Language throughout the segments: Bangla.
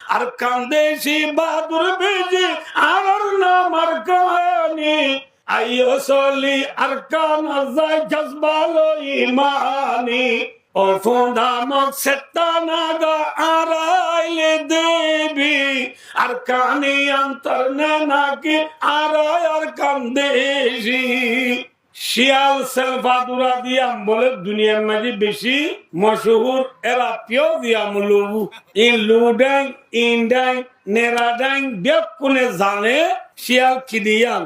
আর কান্দেছি বাদুর বেজে আর নাম আর কাহানি আইও সলি আর কানা যায় জজবালো ইমানি ও ফোন্দামক সেতানাগা আরাইলে দেবী আর কানি অন্তর নাকি আরাই আর কান্দেছি শিয়াল সেলফাদুরা দিয়াম বলে দুনিয়ার মাঝে বেশি মশহুর এরা পিও দিয়াম লুবু ইন লুডাং ইন্ডাং নেরাডাং বেকুনে জানে শিয়াল কি দিয়াম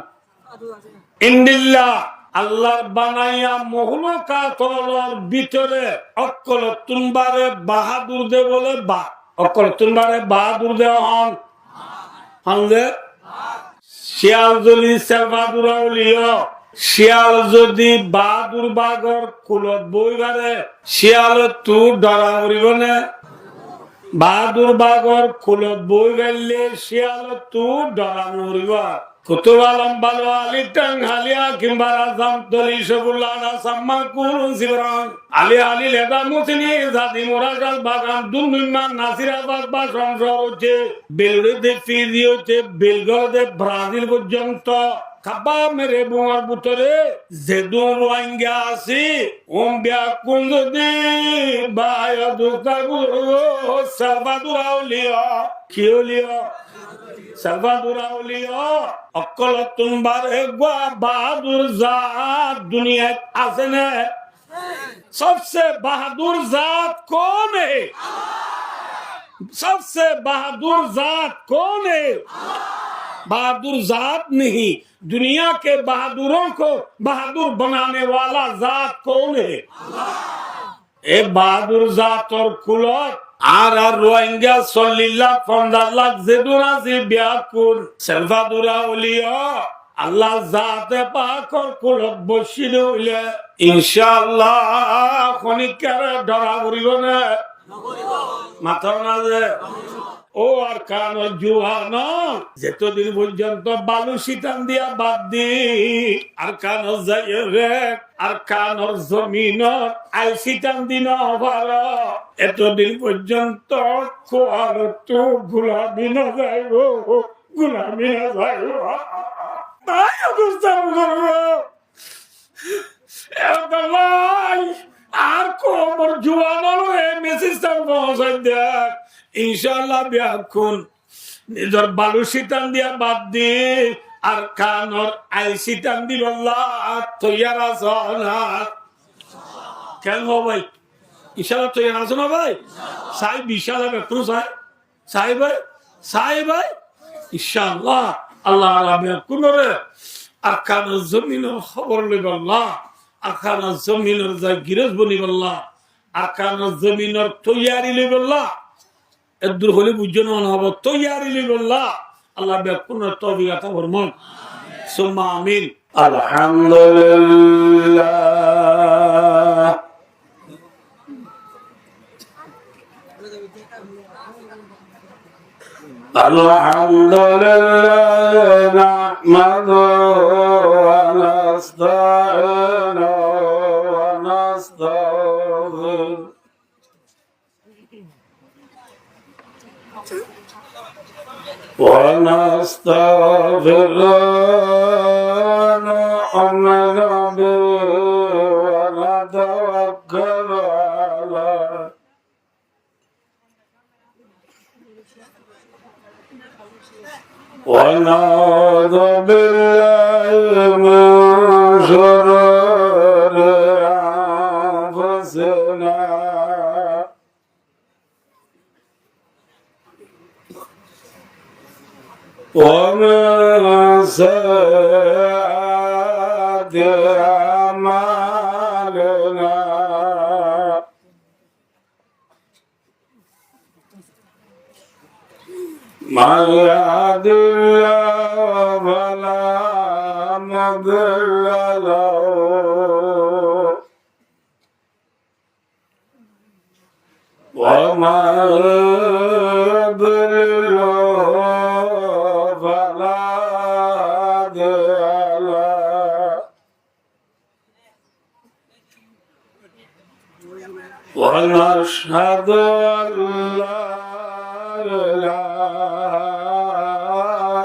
ইন্দিল্লাহ আল্লাহর বানাইয়া মহলকাতর ভিতরে অকল তুনবারে বাহাদুর দে বলে বা অকল তুনবারে বাহাদুর দে হন হনলে শিয়াল যদি সেলফাদুরা লিও শিয়াল যদি বাহাদুর বাগর কুলত বই বারে শিয়াল তু ডরা উড়িব না বাহাদুর বাগর কুলত বই গেলে শিয়াল তু ডরা উড়িব কুতুব আলম বালো আলী টাং হালিয়া কিংবা রাজাম তলি সবুল্লাহ সাম্মা কুরুন সিবরান আলী আলী লেদা মুসিনি জাদি মোরাগাল বাগান দুনমিমান নাসিরাবাদ বা সংসার হচ্ছে বেলুড়ে ফিরি হচ্ছে বেলগড়ে ব্রাজিল পর্যন্ত খাবা মেরে বোমার ভিতরে যেদুন রোহিঙ্গা আছি ওম্বিয়া কুঞ্জ দি বায় দুকাগু সালভাদুর আউলিয়া কি আউলিয়া সালভাদুর আউলিয়া অকল তুমবার একবা বাহাদুর জাত দুনিয়াত আছে না सबसे बहादुर जात कौन है सबसे बहादुर जात कौन है बहादुर जात नहीं दुनिया के बहादुरों को बहादुर बनाने वाला जात कौन है ए बहादुर जात और कुलत আর রোহিঙ্গা 40 লাখ 50 লাখ যেদুনা যে বিয়াকুর সেলভাদুরা ওলিয়া আল্লাহ জাতে পাকর কুলত বসিল হইলে ইনশাআল্লাহ খনিকার ডরা করিব না মাথার না যে ও আর কান জুহান যতদিন পর্যন্ত বালু শীতান দিয়া বাদ দি আর কান যাই রে আর কানর জমিন আই শীতান দিন হবার এতদিন পর্যন্ত খোয়ার তো গুলামি না যাইব গুলামি না যাইব তাই অবস্থান করবো আর কোমর জুয়ানো মেসেজটা পৌঁছাই দেখ ইনশাআল্লাহ বিয়াকুন নিজের বালু শীতান দিয়া বাদ দি আর কানর আই শীতান দিল তৈয়ার আছো না কেন হো ভাই ইনশাআল্লাহ তৈয়ার আছো না ভাই সাই বিশাল একটু সাই ভাই ইনশাআল্লাহ আল্লাহ বিয়াকুন রে আর কানর জমিনের খবর লইব আল্লাহ আর কানর জমিনের যা গিরজ বনিব আল্লাহ আর কানর জমিনের তৈয়ারি লইব আল্লাহ এদুর হলে বুঝছো না হবো তৈয়ারি লিল্লাহ আল্লাহ বেকুন তৌফিক আতা ফরমান সুম্মা আমিন আলহামদুলিল্লাহ আলহামদুলিল্লাহ নাহমাদুহু ওয়া নাস্তাঈনুহু ওয়া নাস্তাগফিরুহ ونستغفره ونؤمن به ونتوكل عليه ونعوذ بالله من شرور أنفسنا ومن سيئات أعمالنا من يهد الله فلا مضل له ومن يضلل ونشهد أن لا إله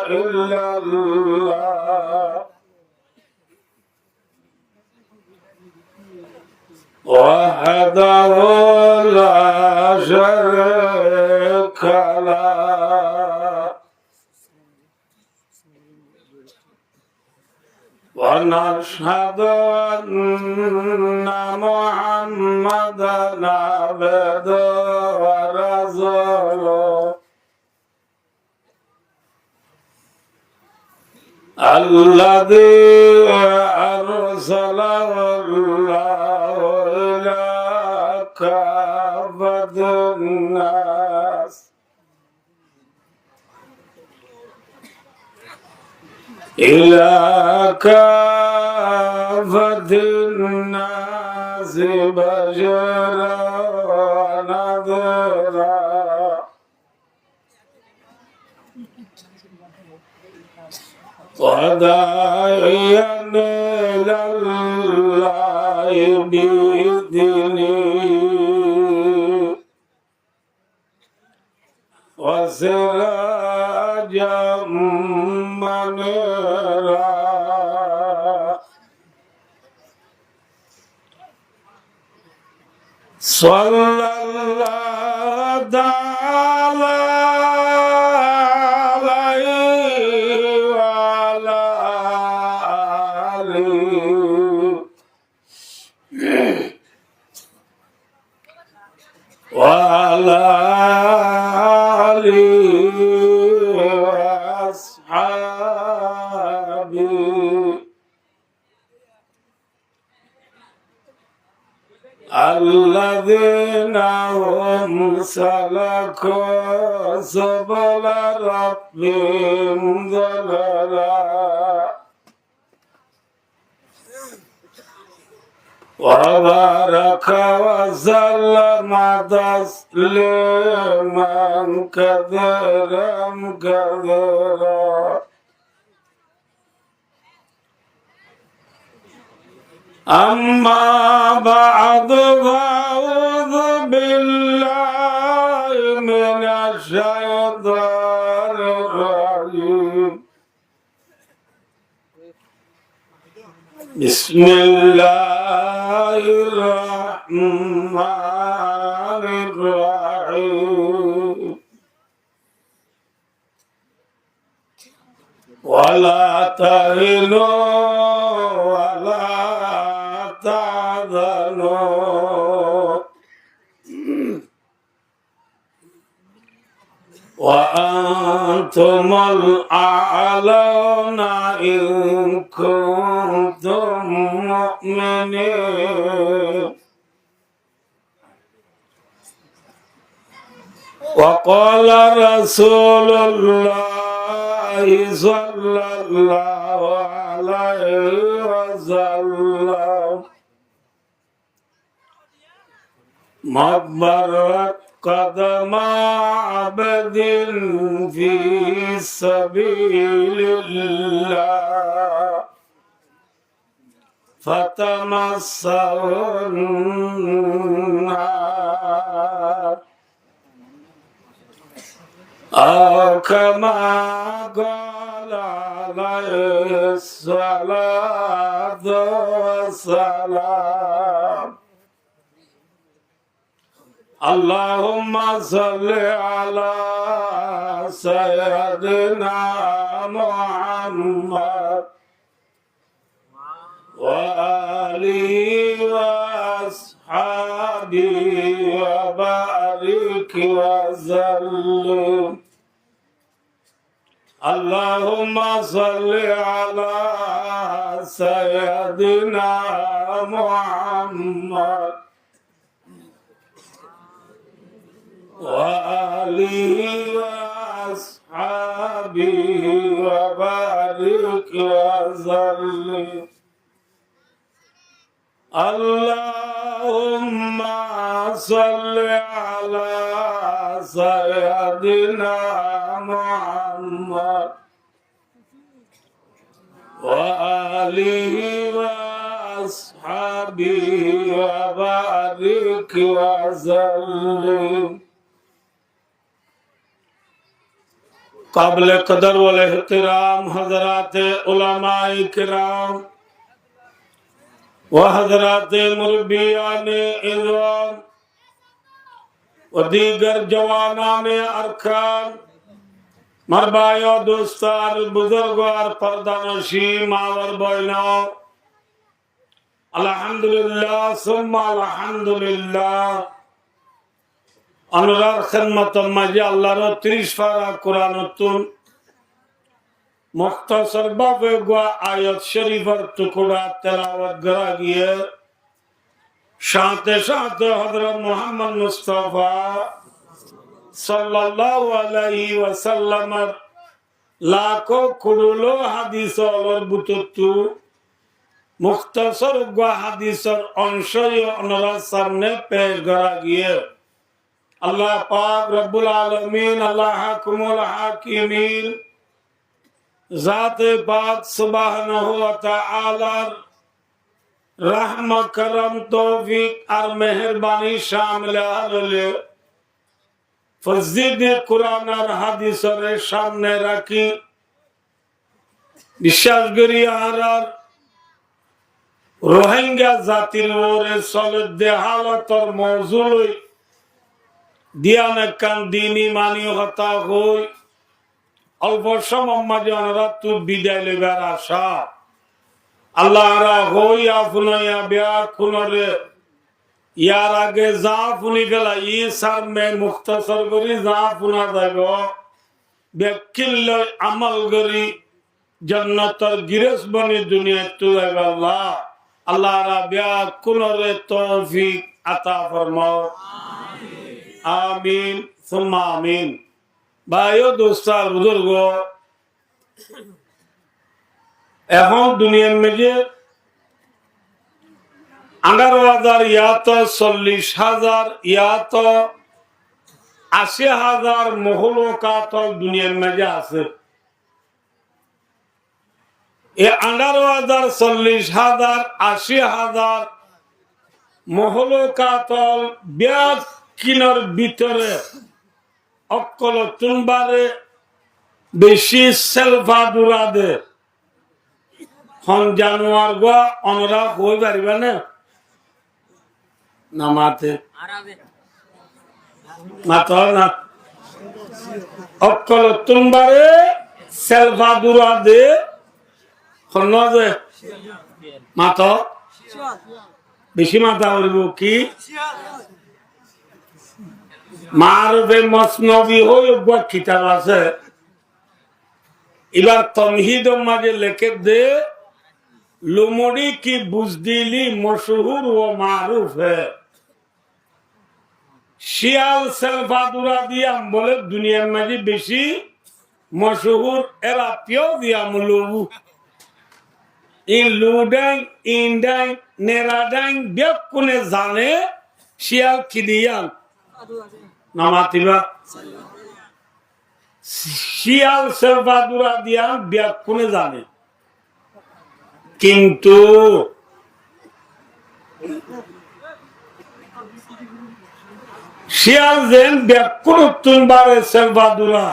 إلا الله وحده لا شريك له ونشهد أن محمدا عبده ورسوله الذي أرسله الله إلى كافة الناس إلى كافة الناس بشرا ونذيرا وداعيا إلى الله بإذنه وسراجا منيرا صلى الله تعالى عليه وعلى آله وعلى آله وأصحابه الذين هم سلكوا سبل ربهم ذللا وبارك وسلم تسليما كثيرا كثيرا أما بعد فأعوذ بالله من الشيطان الرجيم بسم الله الرحمن الرحيم ولا تهنوا ولا تحزنوا وأنتم الأعلون إن كنتم مؤمنين وقال رسول الله صلى الله عليه وسلم ما برت قدم عبد في سبيل الله فتمسوا النار أو كما قال عليه الصلاة والسلام اللهم صل على سيدنا محمد وآله وأصحابه وبارك وسلم اللهم صل على سيدنا محمد وآله وأصحابه وبارك وسلم اللهم صل على سيدنا محمد وآله وأصحابه وبارك وسلم काबिल कदर वाले एहतराम हजरात उलमाए किराम व हजरात मुरब्बियान इज़्ज़ाम व दीगर जवानान अरकान मरबायो दोस्तार बुजुर्गार पर्दानशी मावर बहनों अल्हम्दुलिल्लाह सुम्मा अल्हम्दुलिल्लाह अनुरार खिदमत माजे अल्लाहर 30 पारा कुरानुत्तुन मुख्तसर भावे गुआ आयत शरीफर टुकड़ा तिलावत करा गया साथे साथे हजरत मोहम्मद मुस्तफा सल्लल्लाहु अलैहि वसल्लम लाखों करोड़ों हदीस और बुतुत्तु मुख्तसर गुआ हदीसर अंशय अनुरार सामने पेश करा गया अल्लाह पाक रब्बुल आलमीन अल्लाह हकुमुल हाकिमीन ज़ात पाक सुब्हानहु व तआला रहम करम तौफीक और मेहरबानी शामिल है फजीद कुरान और हादिसर सामने रखी विश्वास करी और रोहिंग्या जातिर ओरे सलद हालत और मौजूद दियान कान दीनी मानी हता होई अल्प समय माঝে আমরা তু বিদায় লইবার আশা আল্লাহরা হই আপনায়া বিয়া কুনরে ইয়ার আগে যা ফুনি গলা ই সার মে মুখতাসর করি যা ফুনা যাইব বেকিল আমল করি জান্নাতের গিরেস বনি দুনিয়া তু যাইব আল্লাহ আল্লাহরা বিয়া কুনরে তৌফিক আতা ফরমাও आमीन सुम्मा आमीन भाइयों दोस्तार बुजुर्गों এখন দুনিয়ার মধ্যে 11,000 या तो 40,000 या तो 80,000 মখলুকাত দুনিয়ার মধ্যে আছে এই 11,000 40,000 80,000 মখলুকাত ব্যাস কিনার ভিতরে অকল তুনবারে বেশি সেলফা দুরাদে হন জানোয়ার গো অনরা হই পারিবা না নামাতে মাতো না অকল তুনবারে সেলফা দুরাদে হন যে মাতো বেশি মাথা হইব কি মারুফে মসনবী হই গো কিতাব আছে এবার তমহিদ মাঝে লিখে দে লুমড়ি কি বুজদিলি মশহুর ও মারুফ है শিয়াল সেলফাদুরা দিয়া বলে দুনিয়ার মাঝে বেশি মশহুর এরা পিও দিয়া মুলু ইন লুডাই ইনডাই নেরাডাই বেকুনে জানে শিয়াল কি দিয়া নামাতিবা শিয়াল সেলফাদুরা দিয়া বেকুনে জানে কিন্তু শিয়াল যেন বেকুন তুনবারে সেলফাদুরা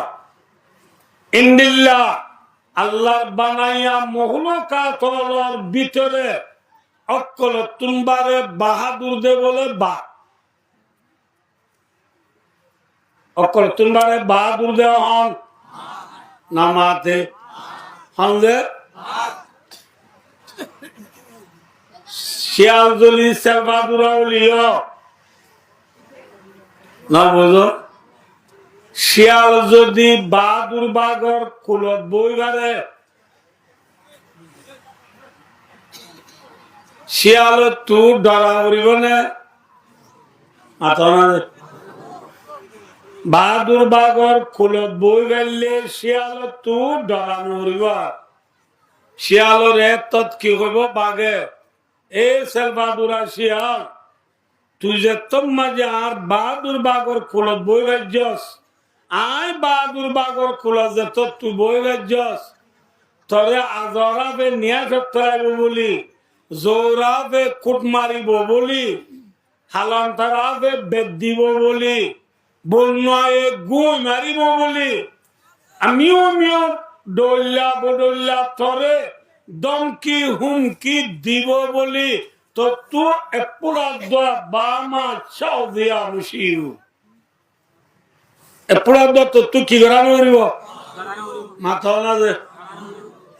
ইন্দিল্লাহ আল্লাহর বানাইয়া মখলুকাতর ভিতরে অকল তুনবারে বাহাদুর দে বলে বা অকল তুনবারে বাহাদুর দে হন নামাতে হন দে শিয়াল জলি সেলফাদুরা লিও না বুঝো শিয়াল যদি বাহাদুর বাগর কুলত বই গারে শিয়াল তু ডরা উড়িব না বাহাদুর বাগর কুলত বই গাইলে শিয়াল তু ডরা উড়িব শিয়ালর এত কি হইব বাগে এ সেলফাদুরা শিয়াল তুই যে তোর মাঝে আর বাহাদুর বাগর কুলত বই গাইছস আই বাহাদুর বাগর কুলত যে তোর তুই বই গাইছস তরে আজরাবে নিয়া সত্তরাইব বলি জৌরাবে কুট মারিব বলি হালান্তারাবে বেদ দিব বলি বন্যায় গুই মারিব বলি আমিও ডল্লা বডল্লা তরে দমকি হুমকি দিব বলি তো তু এপুরা দোয়া বামা চাও দিয়া মুশিউ এপুরা দোয়া তো তু কি করানো করিব মাথা না যে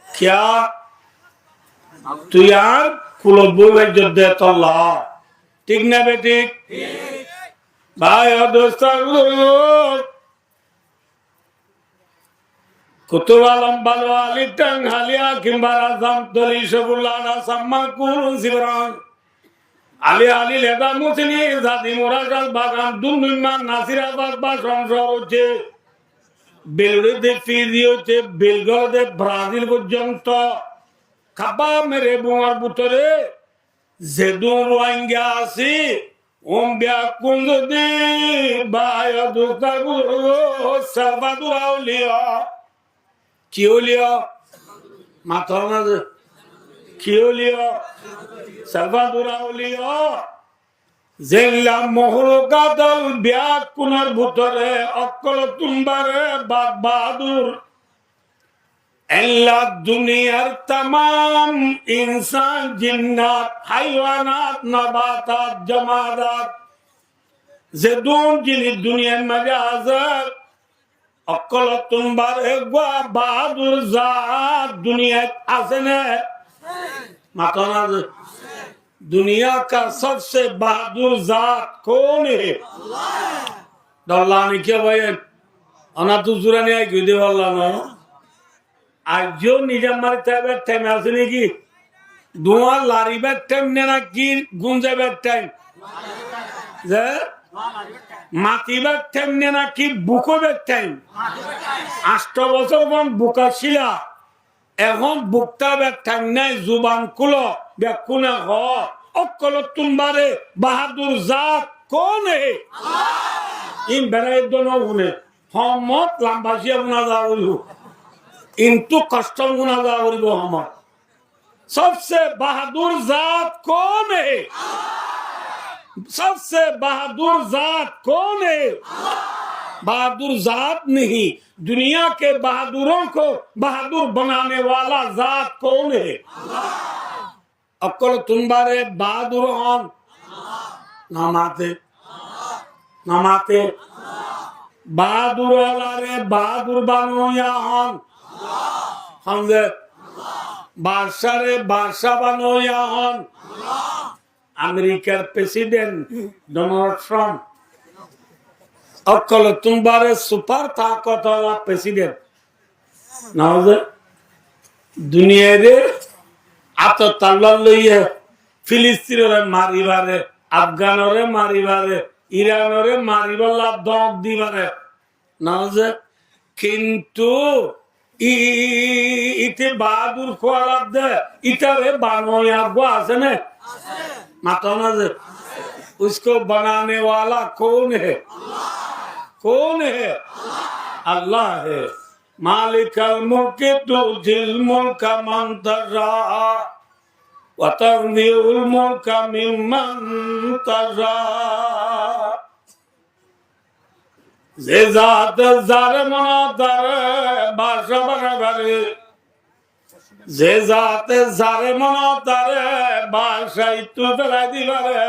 কিয়া তুই আর কুলত বই ভাই দে তল্লা ঠিক না বেঠিক ভাই দোস্ত কুতুব আলম বালো আলী টাং হালিয়া কিংবা রাজাম তলি সবুল্লাহ সাম্মা কুরুন সিবরান আলী আলী লেদা মুসিনি জাতি মোরাজাল বাগান দুমদুমান নাসিরাবাদ বা সংসার হচ্ছে বেলুড়িতে ফিজি হচ্ছে বেলগড়ে ব্রাজিল পর্যন্ত খাবা মেরে বোমার ভিতরে যেদুন রোহিঙ্গা আছি ওম বিয়া কুন্দদি বায় দুস্তাগু সাবাদু আউলিয়া কি হলিয়া মাথা না কি হলিয়া সাবাদুর আউলিয়া জেলা মহলকাদল বিয়া কুনার ভিতরে অকল তুমবারে বাদ বাহাদুর এল্লা দুনিয়ার तमाम इंसान जिन्नात हायवानात नबातात जमादात जेदून जिनी दुनिया में आजाद अक्कल तुम्बार एगवा बहादुर जात दुनिया आसने मातना दुनिया का सबसे बहादुर जात कौन है अल्लाह ने क्या भाई अना तू जुरानी आई क्यों दे वाला ना আজও নিজের মারিতে টাইম আছে নাকি ধোঁয়া লারিবার টাইম না কি গুঞ্জাবার টাইম যে মাতিবার টাইম না কি বুকবার টাইম 8 বছর পর বুকা ছিল এখন বুকতাবার টাইম নাই জুবান কুলো বেকুনা হ অকল তুমবারে বাহাদুর জাত কোন হে ইন বেড়াই দোনো গুনে হমত লাম্বাসিয়া গুনা যাওয়া इंतु कष्टम गुना मोहम्मद सबसे बहादुर जात कौन है सबसे बहादुर जात कौन है बहादुर जात नहीं दुनिया के बहादुरों को बहादुर बनाने वाला जात कौन है अक्कल तुम्हारे बहादुर हम नमाते बहादुर वाला रे बहादुर बानो या हम बादशाह रे बादशाह बनो या हन अमेरिकार प्रेसिडेंट डोनाल्ड ट्रम्प अक्कल तुम्हारे सुपर ताकत वाला प्रेसिडेंट नौजे दुनिया रे आत तलवार लइए फिलिस्तीन रे मारिबारे अफगान रे मारिबारे ईरान रे मारिबाला दग दिबारे नौजे किंतु इते बहादुर खोला दे इतरे बानोया गुआसे ने मातोना से उसको बनाने वाला कौन है कौन है अल्लाह है मालिकल मुल्क तुजिल मुल्क मन तशा व तंज़िउल मुल्क मिम्मन तशा যে জাত যার মনদার বাসা বানাবারে যে জাত যার মনদার বাসা ইতু ফেলাই দিবারে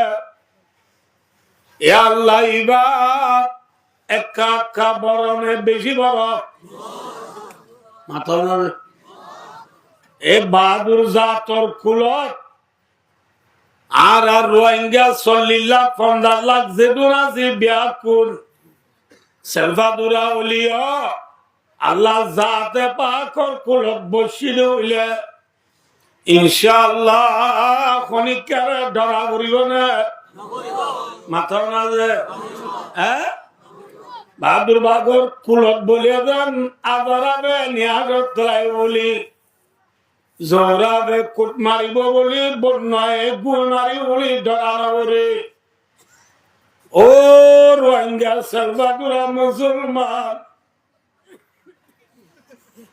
এ আল্লাহ ইবা একা একা বরণে বেশি বড় মাথা এ বাহাদুর জাতর কুলত আর রোহিঙ্গা 40 লাখ 50 লাখ যে দুনাসি ব্যাকুর সেলভাদুরা ওলিয়া আল্লাহ জাতে পাকর কুলত বসিল হইলে ইনশাআল্লাহ খনিকার ডরা করিব না মাথা না যে বাহাদুর বাগর কুলত বলিয়া দেন আদরাবে নিয়াজত তলাই বলি জোরাবে কুট মারিব বলি বন্যায় গুণ মারিব বলি ডরা নগরে ও রোহিঙ্গা সালভাদুরা মুসলমান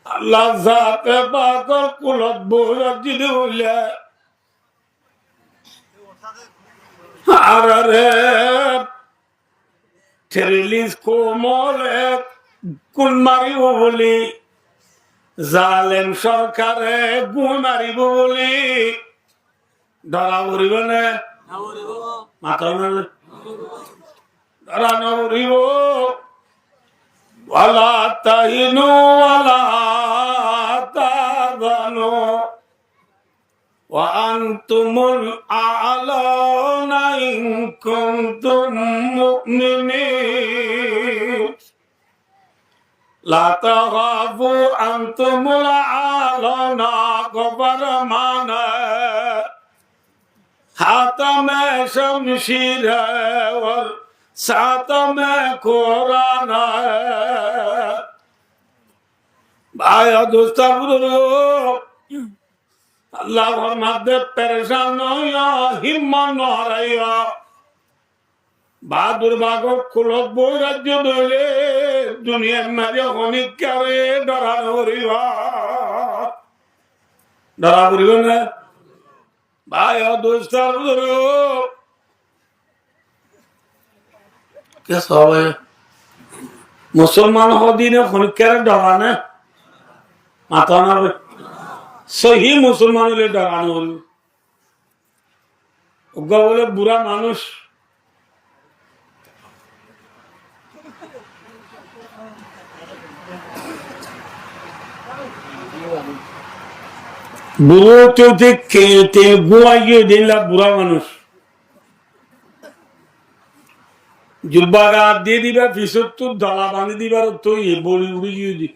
আল্লাহ জাতে পাকর কুলত বসিল হইলে আর রে Terilis komole কুল মারিব বলি, জালেম সরকারে গুল মারিব বলি ডরা উড়িব না, মাথা ডরা নড়িব। ওয়ালা তাহিনু ওয়ালা তাহজানু ওয়া আনতুমুল আ'লাউনা ইন কুনতুম মুমিনিন। লা তাখাফু আনতুমুল আ'লাউনা কবর মানা হাতামে শমশির ওয়াল সাতামে কোরআন। ভাই দোস্তার আল্লাহর মধ্যে পেরেশান হইয়া হিম্মত নহারাইয়া বাহাদুর বাগ কুলত বই রাজ্য দইলে দুনিয়ার মাঝে অনেককারে ডরা করিবা, ডরা করিব না ভাই দোস্তার মুসলমান হদিনে খনিকারে ডরা না, মাথা না সহি মুসলমান হলে ডরানো হল। বলে বুড়া মানুষ বুড়ো খেতে গুয়াইয়ে দিলা বুড়া মানুষ জুব্বাগা দিয়ে দিবা পিছত তো দলা বাঁধি দিবার তো বড়ি উড়ি গিয়ে দি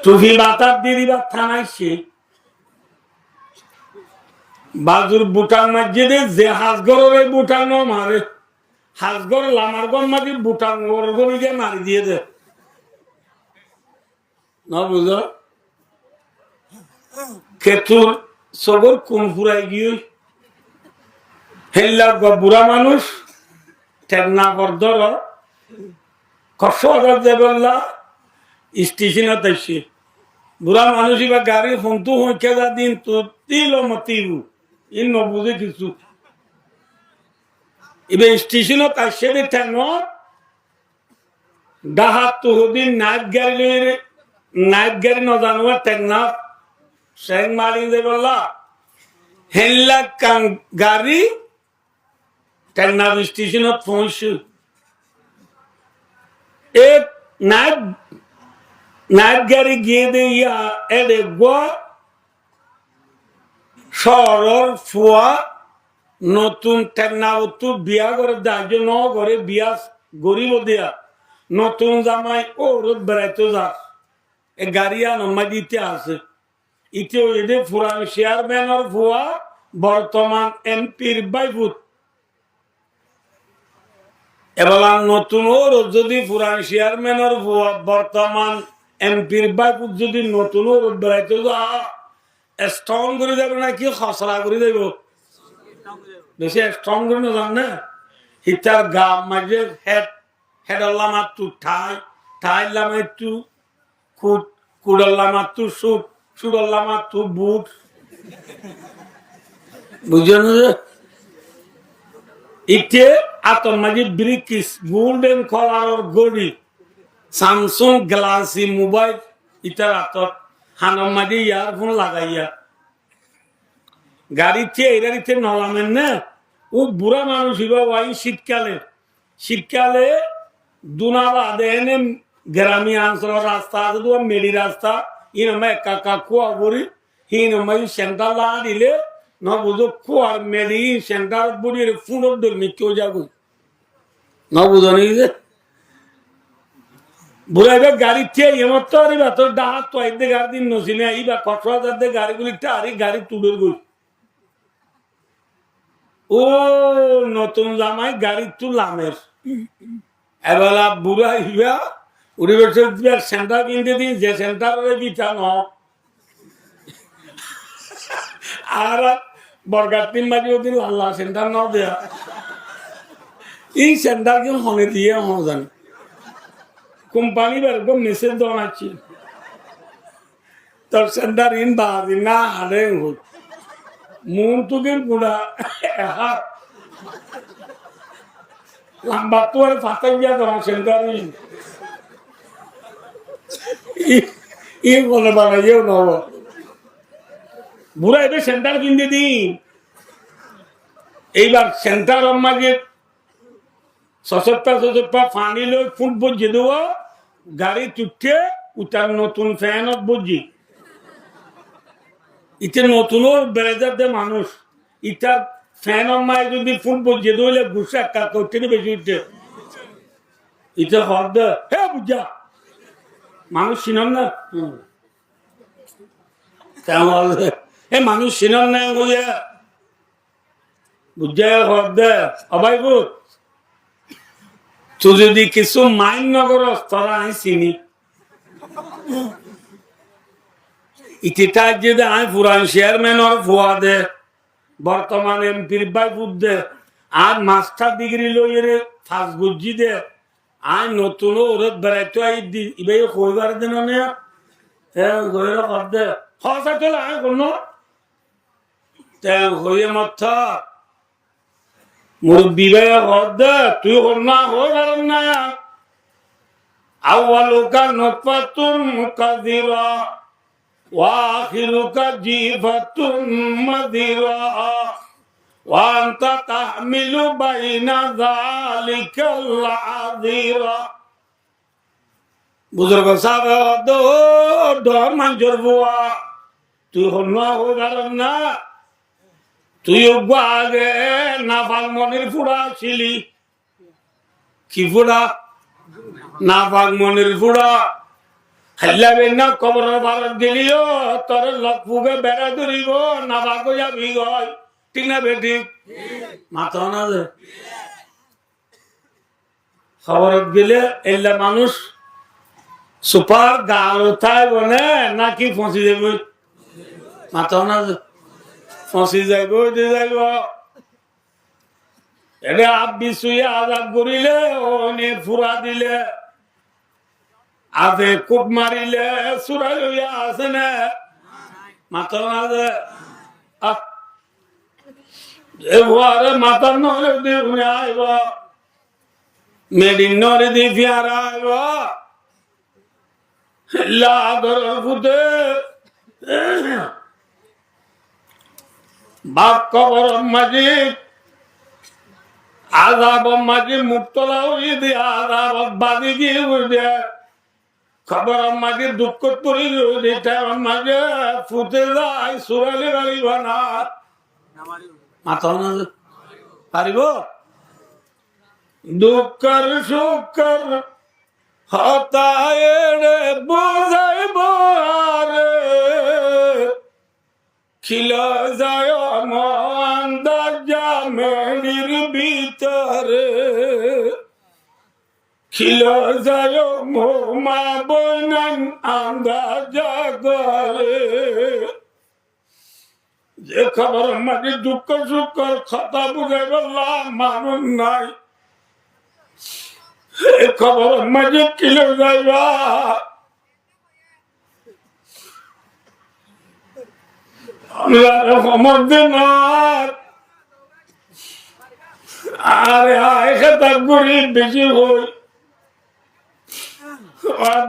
টুফি বাতার দিয়ে দিবা থানায় সে বাজুর বুটান মসজিদে যে হাজগরের বুটান মারে হাজগর লামারগঞ্জ মাঝে বুটান গিয়ে মারি দিয়ে দে না বুঝ খেতুর সবর কোন ফুরাই গিয়ে হেল্লা বুড়া মানুষ ঠেকনা বর্ধর কষ্ট দেবল্লা স্টেশনে তাইছে বুড়া মানুষ বা গাড়ি ফোনটো সংখ্যা যা দিন তো তিল মতিব ই নবুঝে কিছু এবার স্টেশনে তাইছে ঠেক ডাহাত তো হদিন নাইট গাড়ি নজানো ঠেকনা সেং মারি দেবল্লা হেল্লা গাড়ি টেকনাফ স্টেশনত পৌঁছু এক নাইট গাড়ি গিয়ে দিয়া শহরের ফুয়া নতুন টেকনাফ বিয়া করে দার্য ন করে বিয়া গরিব দিয়া নতুন জামাই ও রোদ বেড়াইতে যাস এ গাড়ি আনমা দিতে আছে ইতে এদের ফুরান চেয়ারম্যানের ফুয়া বর্তমান এমপির বাইপুত এবার নতুন ওর যদি পুরান চেয়ারম্যানের বর্তমান এমপির বাইপুত যদি নতুন ওর বেড়াইতে যা স্ট্রং করে যাবে নাকি খসড়া করে যাব বেশি স্ট্রং করে না যান না হিতার গা মাঝে হেডাল্লা মাত্র ঠাইল্লা মাত্র কুড়াল্লা মাত্র সুড়াল্লা মাত্র বুট বুঝলেন ইতে আতর মাঝে ব্রিকিস গোল্ডেন কলার গড়ি স্যামসুং গ্লাসি মোবাইল ইটার আতর হানার মাঝে ইয়ারফোন লাগাইয়া গাড়িতে এরারিতে নলামেন না ও বুড়া মানুষ ওই শীতকালে দুনালা দেনে গ্রামী অঞ্চল রাস্তা আছে মেডি রাস্তা ইনমা একা কুয়া বড়ি হিনমা সেন্টার লাগা দিলে ন বুঝো কুয়ার মেডি সেন্টার বড়ি ফুলের দর্মি কেউ যাবো ন বুঝো নি যে বুড়াইবে গাড়িতে এমত তোর ডাহাত তো আইতে গাড়ি দিন নসিনে এইবা কক্সবাজার গাড়িগুলি টারি গাড়ি তুলের গই ও নতুন জামাই গাড়ি তুলামের এবেলা বুড়া ইবা উড়িবের সেন্টার কিনতে দিন যে সেন্টারে বিটা ন আর বরগার তিন বাজি ওদিন আল্লাহ সেন্টার ন দেয়া এই সেন্টার কেউ হনে দিয়ে জানি কোম্পানি এরকম মেসেজ দেওয়া আছে তোর সেন্টার ইন বাদি না হারে হোক মন তো দিন পুরা লম্বা তো আর ফাতা গিয়া তোমার সেন্টারি ই বলে বানাইও নব বুড়া এবার সেন্টার কিনতে দিন এইবার সেন্টার মাঝে সশস্তা ফানি লই ফুট বজিয়ে দেব গাড়ি চুটে উতার নতুন ফ্যান বজি ইতে নতুনও বেড়ে দে মানুষ ইটার ফ্যান মায় যদি ফুট বজিয়ে দিলে ঘুষে একটা করতে বেশি উঠে ইতে হর দে হে বুঝা মানুষ চিনন না এ মানুষ চিনন না বুঝা হর দে অবাই বুঝ তুই যদি কিছু মাইন নগর তোরা আমি চিনি ইতিটা যদি আমি পুরান চেয়ারম্যানের ফুয়া দে বর্তমান এমপির বাই ফুট দে আর মাস্টার ডিগ্রি লইয়ে ফার্স্ট বুঝি দে আই নতুন ওরে বেড়াইতে আই ইবাই কইবার দিন নে গইরা কর দে হসা চলে আমি কোন তে হইয়ে মাথা মুরব্বি ভাই কর দে তুই কর না হইবার না আউয়ালুকা নতফাতুন মুকাদিরা ওয়া আখিরুকা জিফাতুন মাদিরা ওয়া আনতা তাহমিলু বাইনা যালিকাল আযীরা বুজুর্গ সাহেব দো মঞ্জুর বুয়া তুই হন্না হইবার না তুই আগে নাফাক মনির ফুড়া ছিলি কি ফুড়া নাফাক মনির ফুড়া খাইলাবে না কবর ভারত দিলিও তোর লক্ষুকে বেড়া ধরিব নাফাক যাবি গয় ঠিক না বেটি মাথা না যে খবরত গেলে এলে মানুষ সুপার গাল উঠায় বনে নাকি ফসি যাব মাথা না যে ফসি যাইব যাইব এটা আব্বি শুয়ে আজাদ করিলে ওনে ফুরা দিলে আধে কুপ মারিলে সুরা লইয়া আছে না মাথা না যে এবারে মাথার নলে দিয়ে আইব মেডিন নরে দিয়ে ফিয়ারা আইব লাদর ফুটে বাপ কবর মাঝি আজাব মাঝি মুক্তলা হয়ে দিয়ে আজাব বাদি গিয়ে উঠে খবর মাঝে দুঃখ করি মাঝে ফুটে যায় সুরালি গাড়িব না মাথা না পারিব দুঃখর সুখর হতায় রে বোঝাইব রে খিল যায় আন্দাজা মেরির ভিতরে খিল যায় মা বনান আন্দাজা করে যে খবর মাঝে দুঃখ সুখর কথা বুঝাই বললাম মানুষ নাই এ খবর মাঝে কিলো যাইবা খবর দিন আরে আয় খেতার গরিব বেশি হই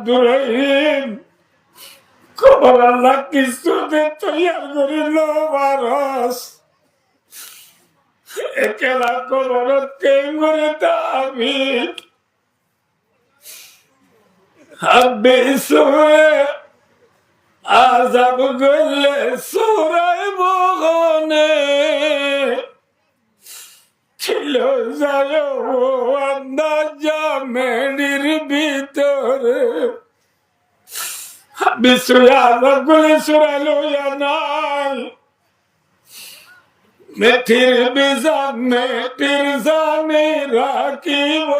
দূরহীন খবর আল্লাহ কিছুতে তৈয়ার করিল বারস একেলা খবর কেঙ্গুরে দাবি হাব্বে সুরে আজাব গলে সুরাই বগনে ছিল যায় আন্দাজা মেডির ভিতরে মেথির বিজান মেটির জানি রাখিব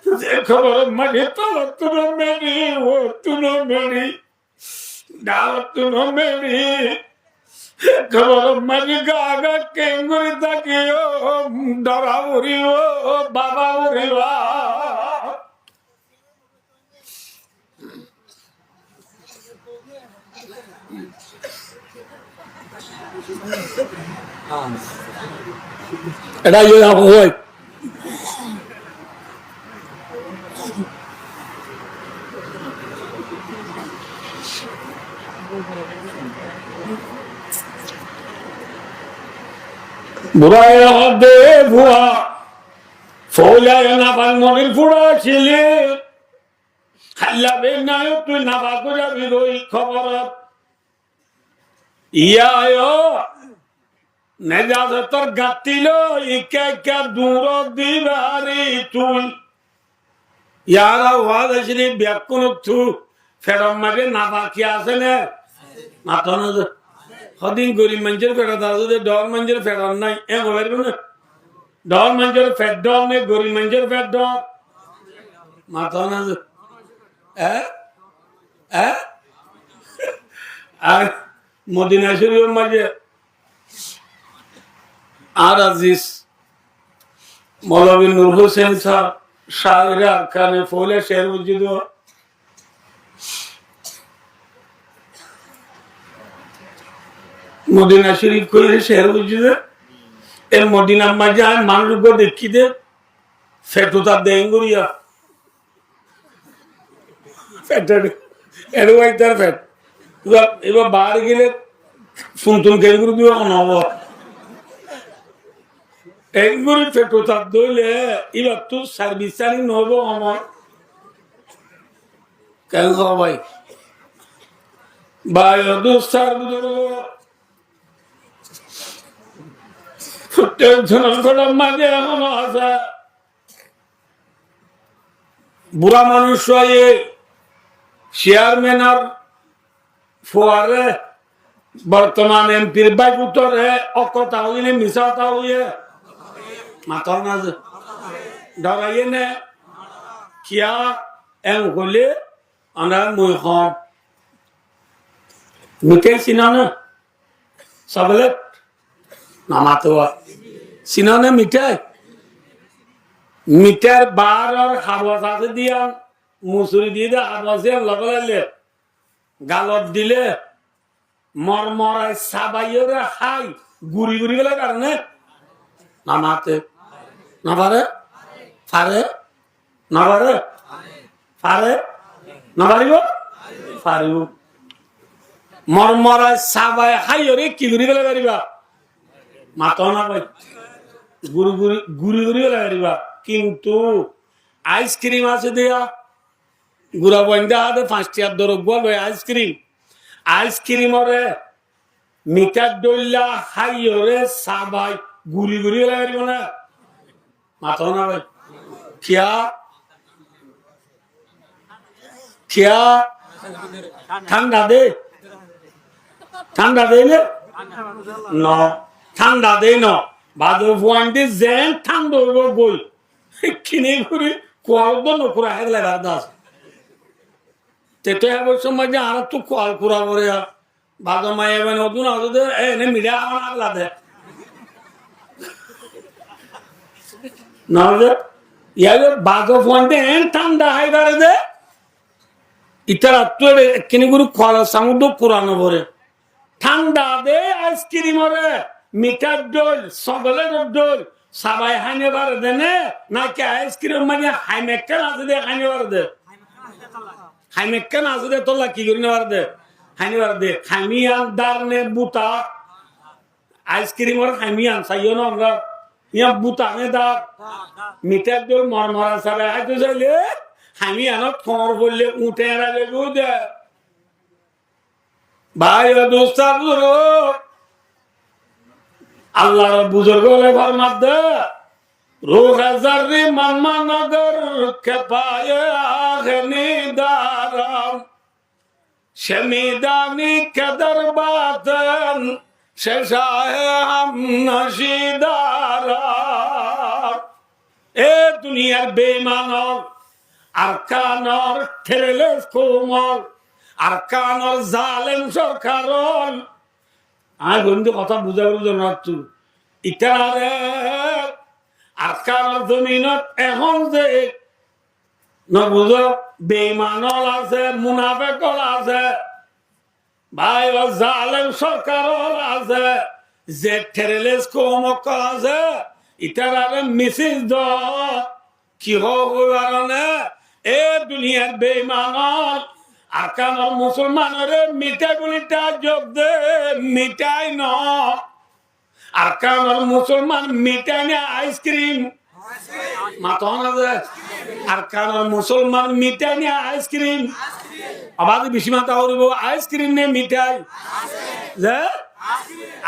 যে খবর মানে তোর তুনো মেরি ও তুনো মেরি ডাল তুনো মেরি খবর মানে গাগা কেঙ্গুরি থাকিও ডরা উড়িব বাবা উড়িবা এটা হয় বুড়ায় দে ভুয়া ফৌলায় না পান মনির ফুড়া ছিলে খাল্লাবে না তুই না বাকু যাবি রই খবর ইয়ায় নেজাজ তোর গাতিল ইকা ইকা দূর দিবারি তুই ইয়ারা ওয়াজ আসলে ব্যাকুন থু ফেরম মাগে না বাকি আছে না মাথা না সদিন গরিব মানুষের ফেরত আছে ডর মানুষের ফেরত নাই এ খবর না ডর মানুষের ফেট ডর নেই গরিব মানুষের ফেট ডর মাথা না আর মদিনা শরীফের মাঝে আর আজিজ মৌলভী নূর হোসেন সাহেব শাহরে আরকানে ফৌলে শের উজ্জিদ মদিনা শরীফ করে শের উজ্জিদ এর মদিনার মাঝে আর মানুষকে দেখি দে ফেটো তার দেন করিয়া ফেটের এরকম তার ফেট এবার বার গেলে শুনতুন কেন করে দিব নব এইগুলি ফেটো তার দইলে এবার তো সার্ভিস চার্জিং নহব আমার কেন খাওয়া ভাই ভাই দোস্তার প্রত্যেক মাঝে এখনো আছে বুড়া মানুষ চেয়ারম্যান আর ফোয়ারে বর্তমান এমপির বাইক উত্তরে অকতা হইলে মিশাতা হইয়ে মাথা না ডরাইয়ে নে কিয়া এম হলে আমরা মই হম মিঠাই চিনা না সবলে নামাতো চিনা না মিঠাই মিঠার বার আর হাওয়াজ আছে দিয়া মুসুরি দিয়ে দে হাওয়াজে লগাইলে গালত দিলে মরমরায় সাবাইয়ের হাই গুড়ি গুড়ি গেলে কারণে নামাতে না পারে পারে না পারে পারে না পারিব পারিব মরমরায় সাবাই হাই ওরে কি গুড়ি গেলে পারিবা মাতো না ভাই গুড়ি গুড়ি গুড়ি গুড়ি গেলে পারিবা কিন্তু আইসক্রিম আছে দেয়া গুড়া বন্ধা হাতে 5 টাকার দরক বল আইসক্রিম আইসক্রিমরে মিঠার দইলা হাইরে সাবাই গুড়ি গুড়ি লাগবে না মাথা না ভাই কিয়া কিয়া ঠান্ডা দে ন ঠান্ডা দে ন ভাদর ফুয়ান্টি জেন ঠান্ডা হইব বই কিনে ঘুরি কোয়াল নকুরা হেগলে দাস তেতো হবার সময় যে আর তো কোয়াল কুড়া করে ভাদর মাই এবার নতুন আসতে এনে মিডিয়া আমার আগলা দে না ইয়ার ভাদর ফুয়ান্টি এন ঠান্ডা হাইদারে দে ইতার আত্মীয় কিনে ঘুরি কোয়াল সামুদ্র পুরানো ভরে ঠান্ডা দে আইসক্রিমরে মিঠার দোল সগলের দোল সবাই হাইনে বার দেনে নাকি আইসক্রিম মানে হাইমেক্কান আছে দে হাইনে বার দে হাইমেক্কান আছে দে তোলা কি করি নেবার দে হাইনে বার দে হাইমিয়ান দারনে বুতা আইসক্রিমর হাইমিয়ান চাইও না আমরা ইয়া বুতা নে দার মিঠার দোল মরমরা সবাই হাইতে চাইলে হাইমিয়ানত খবর বললে উঠে রাখে দে ভাই দোস্তার আল্লাহ বুজুর্গ ফরমাত দে রূহ জাররি মাম্মা নগর কে পায়ে আখনি দারাম শমিদানি কদর বাতন শেষায়ে হাম নশিদারা এ দুনিয়ার বেঈমানর আরকানর ঠেলেস কোমর আরকানর জালেম সরকারন আর কিন্তু কথা বুঝাবার জন্য ইটারে আরকানর জমিনত এখন যে নবুঝ বেঈমানল আছে মুনাফেকল আছে ভাই জালেম সরকারল আছে যে ঠেরেলেস কম কাজে ইতার মিসেজ দ কি হবারণে এ দুনিয়ার বেঈমানত আরকানোর মুসলমানের মিঠাই বলিটা যোগ দে মিঠাই ন আরকানোর মুসলমান মিঠাই না আইসক্রিম মাথা না যে আরকানোর মুসলমান মিঠাই না আইসক্রিম আবার বেশি মাথা করবো আইসক্রিম নে মিঠাই যে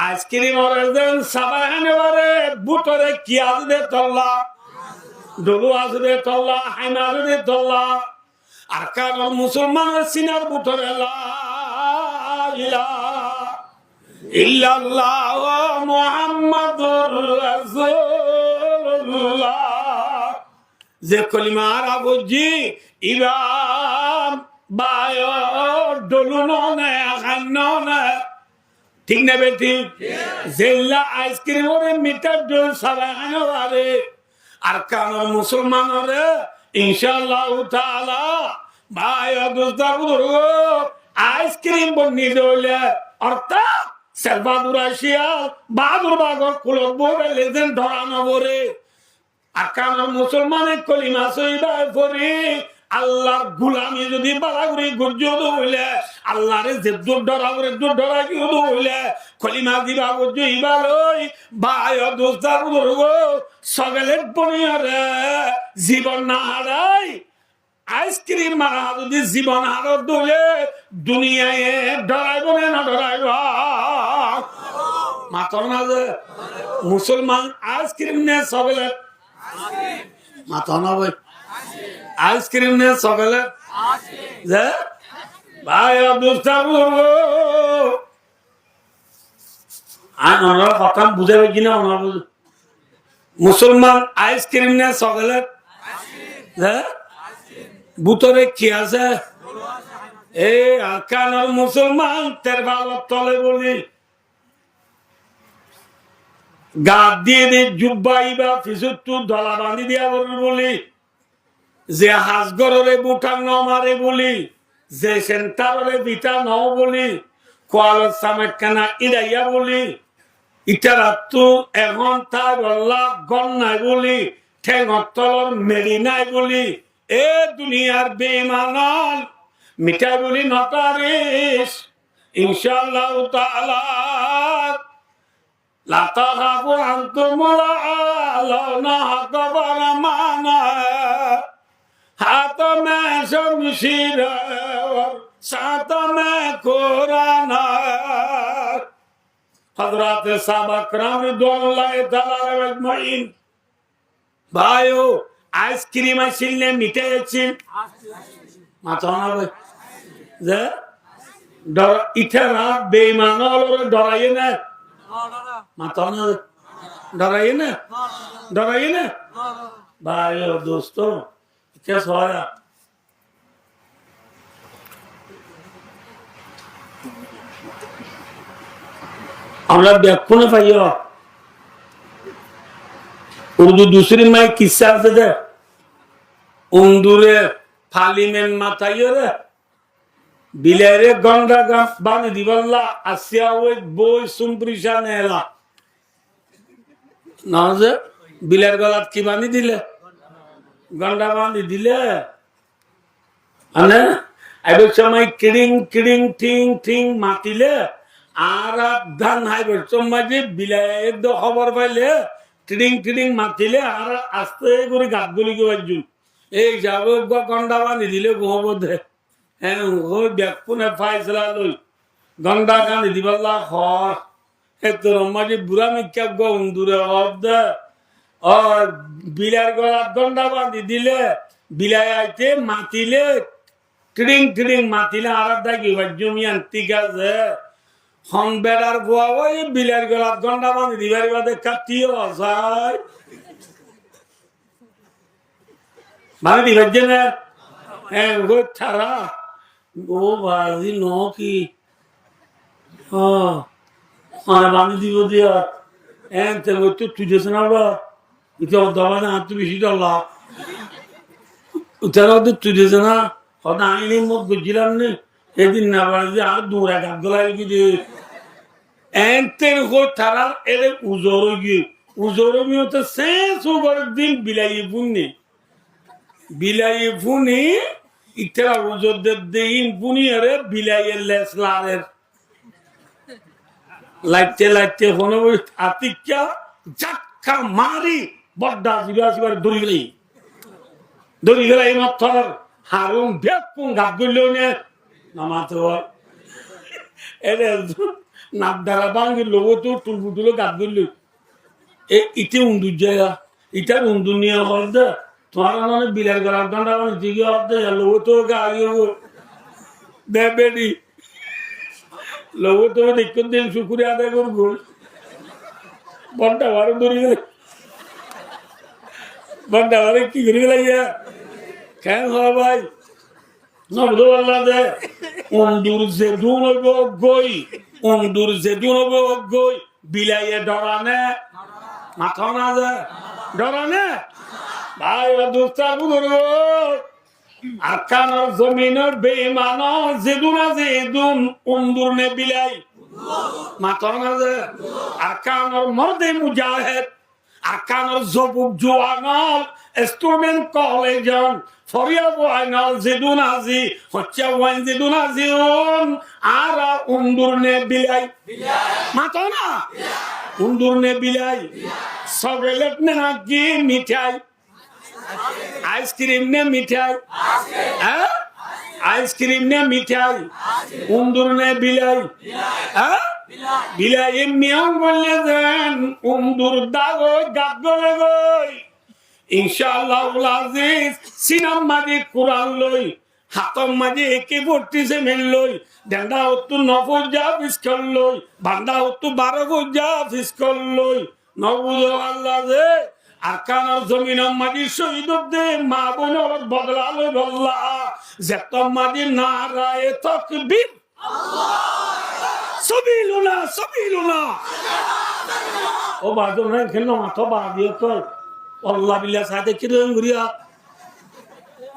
আইসক্রিম ওরেন সাবাহানে বারে বুটরে কি আজদে তল্লা ডলু আজদে তল্লা হাইনা আজদে তল্লা আর কারণ মুসলমানের সিনার বুটরে লা ইলাহা ইল্লাল্লাহ মুহাম্মাদুর রাসূলুল্লাহ যে কলিমা আরবজি ইবাম বায়ো ডলু ননে হান্ননে ঠিক না বেটি জেল্লা আইসক্রিম ওরে মিটার ডোল সাবাহানো আরে আর কারণ মুসলমানরে ইনশাআল্লাহ তাআলা ভাই দোস্তার আইসক্রিম বনি দইলে অর্থাৎ সেলবাদুর আসিয়া বাদুর বাগর কুলত বলে লেজেন ধরানো বরে আর কারণ মুসলমানের কলিমা সইবাই পড়ি আল্লাহর গুলামি যদি বালাগুড়ি গুর্জদ হইলে আল্লাহর জেদ্দুর ডরা করে জোর ডরা কি হইলে কলিমা দিবা গুর্জ ইবালই ভাই দোস্তার গো সগলের পনিয়ারে জীবন না হারাই আইসক্রিম মারা যদি জীবন হারত দলে দুনিয়ায় ডরাইব না ডরাইব মাতর না যে মুসলমান আইসক্রিম নে সগলের মাথা না ভাই আইসক্রিম নে সকালে যে ভাই ওনারা কথা বুঝাবে কিনা ওনারা মুসলমান আইসক্রিম নে সকালে যে বুতরে কি আছে এই আকানোর মুসলমান তের ভালো তলে বলি গাদ দিয়ে দিয়ে জুব্বাইবা ফিসুত্তু ধলা বাঁধি দিয়া বলি যে হাজগরে বুটার ন মারে বলি যে সেন্টারে বিটা ন বলি কোয়াল সামেট কানা ইরাইয়া বলি ইটারা তো এখন তার গল্লা গন নাই বলি ঠেঙর তলর মেরি নাই বলি এ দুনিয়ার বেঈমানান মিঠাই বলি নতারিস ইনশাআল্লাহ তাআলা লা তাখাফু আনতুম লাউনা হাকাবার মানা हाथ में शमशीर और साथ में कुरान हजरत साहबा करम रिदवानुल्लाह ताला अजमाइन भाइयों आइसक्रीम आइसिल ने मिठाई आइसिल माथा ना भाई जे डर इतना बेईमान और डराइए ना माथा ना डराइए ना भाइयों दोस्तों क्या सवाल আমরা ব্যাখ্যা না পাইও উর্দু दूसरी में किस्सा আছে দে উন্দুরে ফালিমেন মাথায় রে বিলাইরে গন্ডা গাছ বানি দিবাল্লা আসিয়া ওই বই সুমপ্রিশা নেলা না যে বিলার গলাত কি বানি দিলে গন্ডা বাঁধি দিলে আইবার সময় কিড়িং কিড়িং ঠিং ঠিং মাতিলে আর ধান হাইবার সময় যে বিলায় খবর পাইলে টিড়িং টিড়িং মাতিলে আর আস্তে করে গাছ গুলি কে বাজুন এই যাবে গন্ডা বাঁধি দিলে গোবধে হ্যাঁ ওই ব্যাকুনে ফাইসলা লই গন্ডা কানি দিবাল্লা খর হে তোর মাঝে বুড়া মিক্কা গন্দুরে অর্ধে और बिलार गला गंडा बांधी दिले बिलाय आइते मातिले टिडिंग टिडिंग मातिले आराधा की वज्जुमियान तिगा जे हम बेडार गोवा ओई बिलार गला गंडा बांधी दिबार बादे काटियो जाय माने दिबजे ने ए गो थारा ओ बाजी नो की माने बांधी दिबो दिया एंते वो तो तुझे सुनावा itu dawana atu bisi dalla utara de tudezana hoda ini mod gujilan ne edin na bazi ar dura gadgala gibi de এনতেন হো তারা এর উজরগি তো শেষ ওভার দিন বিলাই ফুনি ইতরা উজরদের দিন পুনি আরে বিলাইয়ের লেসলারের লাইতে হনো আতিকা জাক্কা মারি বড্ডা জিবাসিবার দড়ি গেলাই মাত্র হারুম বেকুম গাব গইলো নে নামাতে হয় এরে নাবদারা বাঙ্গি লোগো তো টুলবুটুলো গাব গইলো ইতে উন্দু জায়গা ইটার উন্দু নিয়ে হল দে তোমার মানে বিলার গলার দণ্ডা মানে দিকে হল দে লোগো তো গাড়ি বেবেডি লোগো তো দেখুন দিন শুকুরে আদায় করবো বন্টা বারো ধরে গেলে বন্টা বারে কি করে গেলে কেন হয় ভাই নবদো আল্লাহ দে অন্দুর জেদুন হইব গই বিলাইয়ে ডরানে মাথা না যায় ডরানে ভাই দোস্তার বুঝুন আরকানোর জমিনের বেঈমানর জেদুন অন্দুর নে বিলাই মাথা না যায় আরকানোর মর্দে মুজাহিদ আরকানোর জবুক জোয়ানল স্টুডেন্ট কলেজন ফরিয়া ওয়াইনাল জেদুন আজি হচ্ছে ওয়াইন জেদুন আজিউন আর অন্দুর নে বিলাই মাথা না অন্দুর নে বিলাই সগেলত নে নাকি মিঠাই आइसक्रीम ने मिठाई आइसक्रीम ने मिठाई उंदुर ने बिलाई बिलाई मियां बोले देन उंदुर दागो गागोले गई इंशाअल्लाह अजीज सिनाम मादी कुरान लई हातम मादी एके भर्ती से मिल लई डंडा होतु नफुजा फिस्कल लई बांदा होतु 12 फुजा फिस्कल लई नबुज अल्लाह दे আকানোর জমিনের মাঝি শহীদদের মা বোনের বদলালো বল্লা যেত মাঝি নারায়ে তাকবীর সবিলুনা ও বাজো না খেলনো মাথা বাদিয়ে তো আল্লাহ বিল্লাহ সাথে কি রং ঘুরিয়া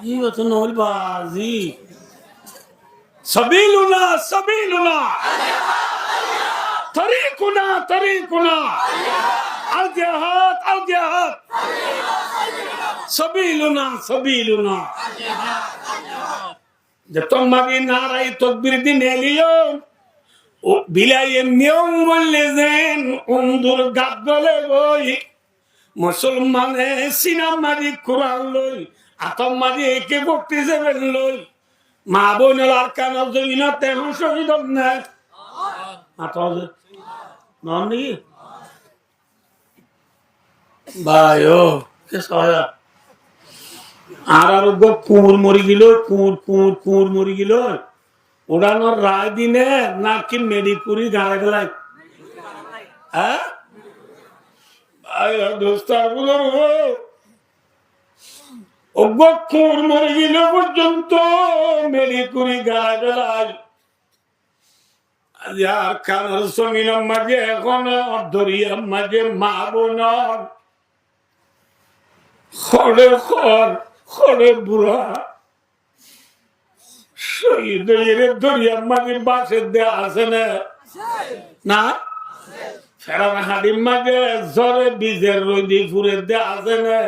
ই তো নল বাজি সবিলুনা তরিকুনা al jihad sabiluna jab tum magi narai takbir din eliyo o bilaye miyong bolezen undur gaggole boy musulmane sinamari quran loy atom mari eke bokti zeben loy ma bonel arkan azina tehon shohidon na atoj nani ভাইও আর আরোগ্য কুঁড় মরি গেল কুঁড় মরি গেল ওড়ানোর রায় দিনে নাকি মেডিকুরি গাড়া গেলাই হ্যাঁ কুঁড় মরি গেল পর্যন্ত মেডিকুরি গাড়া গেলাই আর কানার জমিনের মাঝে এখন দরিয়ার মাঝে মা বোনার খড়ে বুড়া শহীদ দরিয়ার মাঝে বাঁশের দেয়া আছে না ফেরার হাড়ির মাঝে জ্বরে বীজের রোদি ফুরের দেয়া আছে না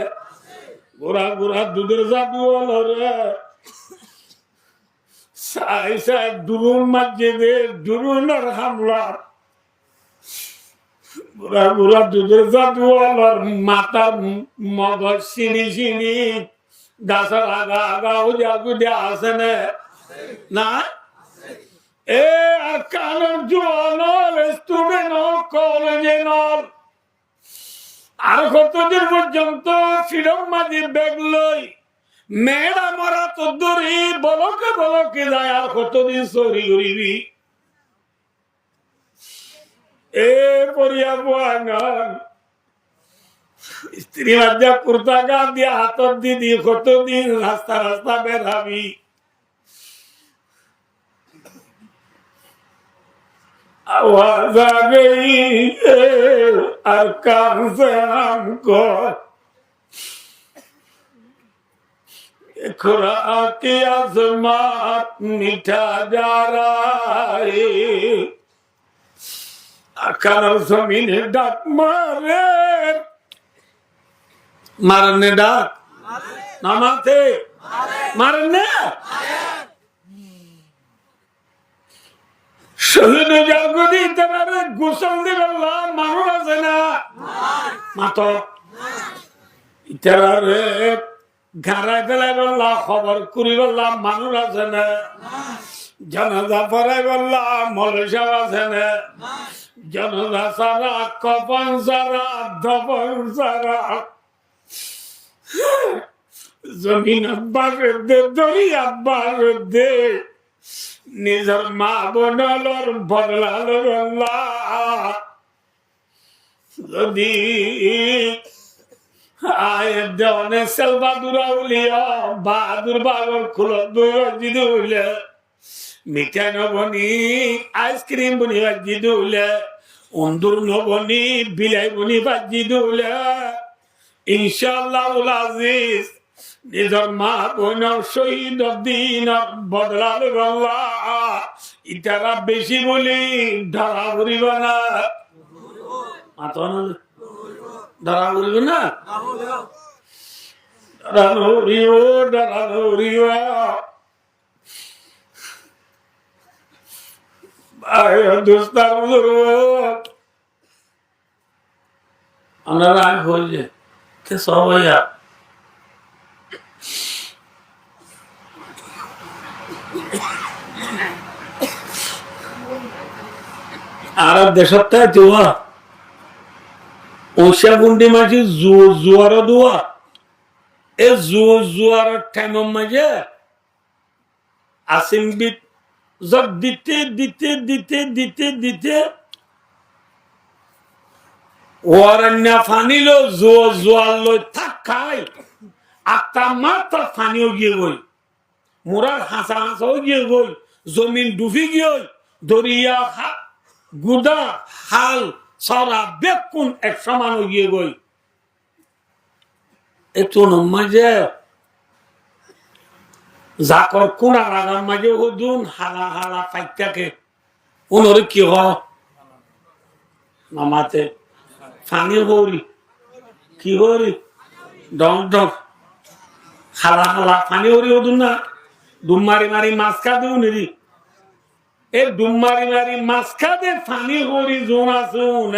গোড়া দুধের জাদু রে সাই দুরুন মসজিদে দুরুনের হামলা বুড়া দুধের জাদুয়ালার মাথা মগজ চিনি গাছের আগা উজা আছে না এ আর কানের জোয়ানল স্টুডেন্ট কলেজে নল আর কতদিন পর্যন্ত ফিরম মাঝে ব্যাগ লই মেয়েরা মরা তো দূরি বলকে যায় আর কতদিন সরি করিবি এ পরিয়া বাঙাল স্ত্রী বাচ্চা কুর্তা গা দিয়ে হাতত দিদি কতদিন রাস্তা বেরাবি आवाज आ गई अरकान से हमको खुरा की आसमात मिठा जा रहा है আকার জমিনে ডাক মারে, মারনে ডাক নামাতে মারনে শহীদ জগদি তারে গোসল দিবাল্লাহ মানুষ আছে না মাত ইতারে ঘাড়াই ফেলাই বললাম খবর করি বললাম মানুষ আছে না জানাজা পড়াই বললাম মলসাব আছে না জানাজা সারা কপন সারা দপন সারা জমিন আব্বার দে দরি আব্বার দে নিজের মা বোনালোর বদলালো আল্লাহ যদি আয় দেওয়ানে সেল বাহাদুর উলিয়া বাহাদুর বাবর খুলো দুই উলে মিঠাই নবনি আইসক্রিম বনি বাজি দুলে অন্দুর নবনি বিলাই বনি বাজি দুলে ইনশাআল্লাহ আজিজ নিজের মা বোন শহীদ দিন বদলালে আল্লাহ ইতারা বেশি বলি ধরা করিব না ধরা করিব না ধরা করিব দোস্তার আমরা হয়ে কে সবাই আর দেশত্তায় দোয়া ওষা গুন্ডি মাঝে জোয়ার দোয়া এ জোয়ার টাইম মাঝে আসিম বিট জব দিতে দিতে দিতে দিতে দিতে ওয়ারান্না ফানিলো জোয়ার লই থাক খাই আত্মা মাত্র ফানিও গিয়ে গই মোরার হাসা হাসাও গিয়ে গই জমিন ডুবি গিয়ে দরিয়া গুদা হাল সরা বেকুন এক সমান গিয়ে গই একটু মাঝে জাকর কোনা রাগার মাঝে হদুন হালা হালা ফাইটাকে ওনরে কি হ মামাতে ফানি হরি কি হরি ডং ডং হালা হালা ফানি হরি হদুন না ডুম মারি মারি মাছ খাদে উনি এ ডুম মারি মারি মাছ খাদে ফানি হরি জোন আসুন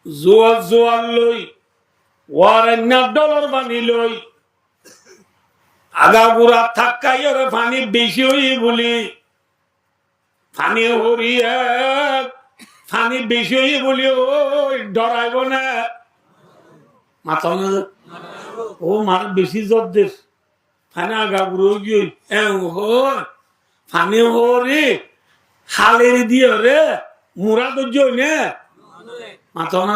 জোয়ার জোয়ার লই ওয়ারেন্না ডলার বানি লই আগা বুড়া থাকাই পানি বেশি হই বলি পানি হরি পানি বেশি হই বলি ওই ডরাইব না মাথা ও মার বেশি জব দেশ পানি আগা বুড়ো গিয়ে পানি হরি হালের দিয়ে রে মুরা তো নে মাথা না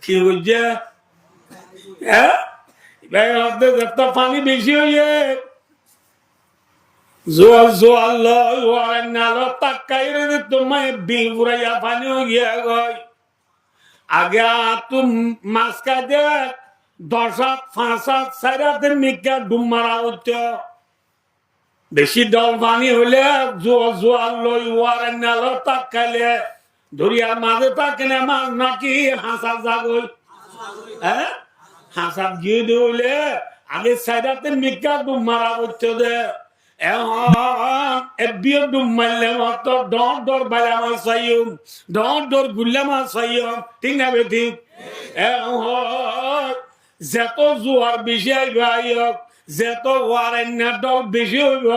কি বলছে পানি বেশি হইয়ে জোয়াল জোয়াল তাকাই রে তোমায় বিল বুড়াইয়া পানি হইয়া গই আগে তুম মাছ খাইতে 10 হাত 5 হাত 4 হাতের মিকা ডুম মারা হচ্ছে বেশি দল পানি হইলে জোয়াল লই ওয়ার নাল তাকাইলে দরিয়ার মাঝে তাকিলে মাছ নাকি হাসা জাগই হ্যাঁ হাসাব গিয়ে দিলে আগে সাইডাতে মিকা ডুম মারা হচ্ছে দে বিয়ে ডুম মারলে মতো ডর বাইরে আমার সাইম ডর গুললে আমার সাইম ঠিক না বে ঠিক যেত জোয়ার বেশি আইব যেত ওয়ারেন্না ডর বেশি হইব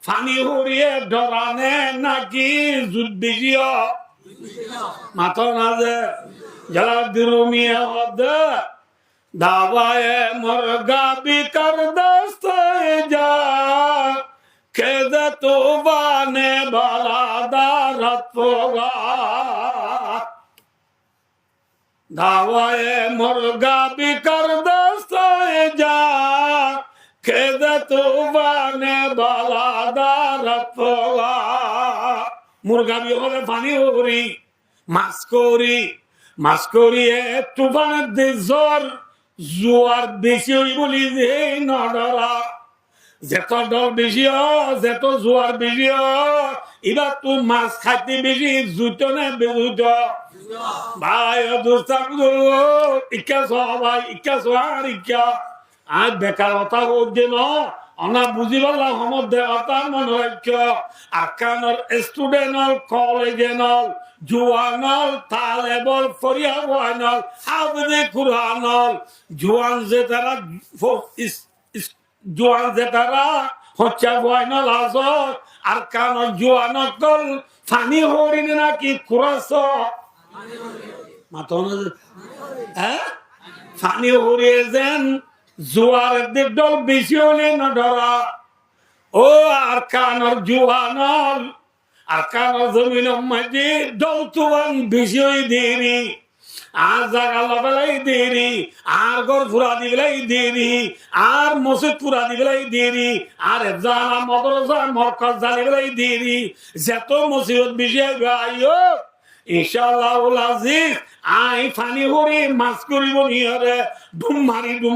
ফানি হরিয়ে ডরানে নাকি জুট বেশি মাথা না যে যারা দিরুমিয়া হদে দাওয়ায়ে মুরগা বিকর দস্তে যা কেদে তো বানে বালা দারত পোগা দাওয়ায়ে মুরগা বিকর দস্তে যা কেদে তো বানে বালা দারত পোগা মুরগা বি হলে পানি হরি মাছ করি তুফানের জ্বর জোয়ার বেশি হই বলি যে নডরা যেত ডল বেশি যেত জোয়ার বেশি এবার তুই মাছ খাইতে বেশি জুতো না বেজুত ভাই ইকা ভাই ইকা আর ইকা আর বেকারতা করছে ন অনা বুঝি পারলাম আমার দেহতা মনে রাখ্য আকানোর স্টুডেন্টল কলেজেনল জুয়ানল তালেবল ফরিয়া ওয়ানল হাবনে কুরআনল জুয়ান যে তারা জুয়ান যে তারা হচ্ছে ওয়ানল আজর আর কানোর জুয়ানকল ফানি হরিনে নাকি কুরাস মাতন হ্যাঁ ফানি হরিয়ে যেন জুয়ারের দল বেশি হলে না ধরা ও আর কানোর জুয়ানল আর কানোর জমিন মাঝে দল তুয়ান বেশি হয়ে দেরি আর জাগা লবেলাই দেরি আর ঘর ফুরা দিবেলাই দেরি আর মসজিদ ফুরা দিবেলাই দেরি আর জানা মদরসা মরকজ জানিবেলাই দেরি যত মুসিবত বেশি আইও ইনশাআল্লাহ আজিজ আই ফানি হরি মাছ করিব নিয়রে ডুম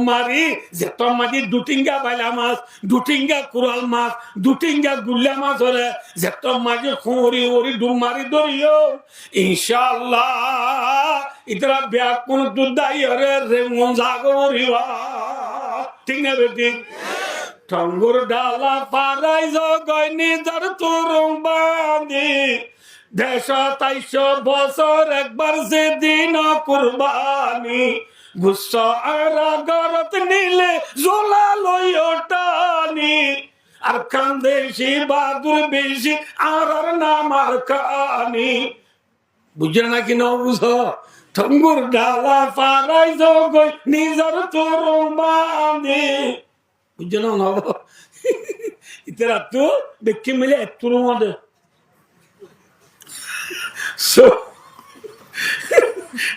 মারি যেত মাঝে দুটিঙ্গা বাইলা মাছ দুটিঙ্গা কুরাল মাছ দুটিঙ্গা গুল্লা মাছ হরে যেত মাঝে খুঁড়ি হরি ডুম মারি ধরিও ইনশাআল্লাহ ইতরা ব্যাগ কোন দুদাই হরে রেমন জাগরিবা ঠিক না বেটি টঙ্গুর ডালা পারাই জগয় নিজর তুরুং বাঁধি 223 বছর একবার যেদিন কুরবানি গুসা আর গরত নিলে জোলা লই টানি আর কান্দে সে বাদুর বেশি আর নাম আর কানি বুঝে নাকি না বুঝো ঠঙ্গুর ডালা পারাই জগই নিজর তরুণ বাঁধে বুঝে না না ইতরা তো দেখে মিলে তুরু মধ্যে So,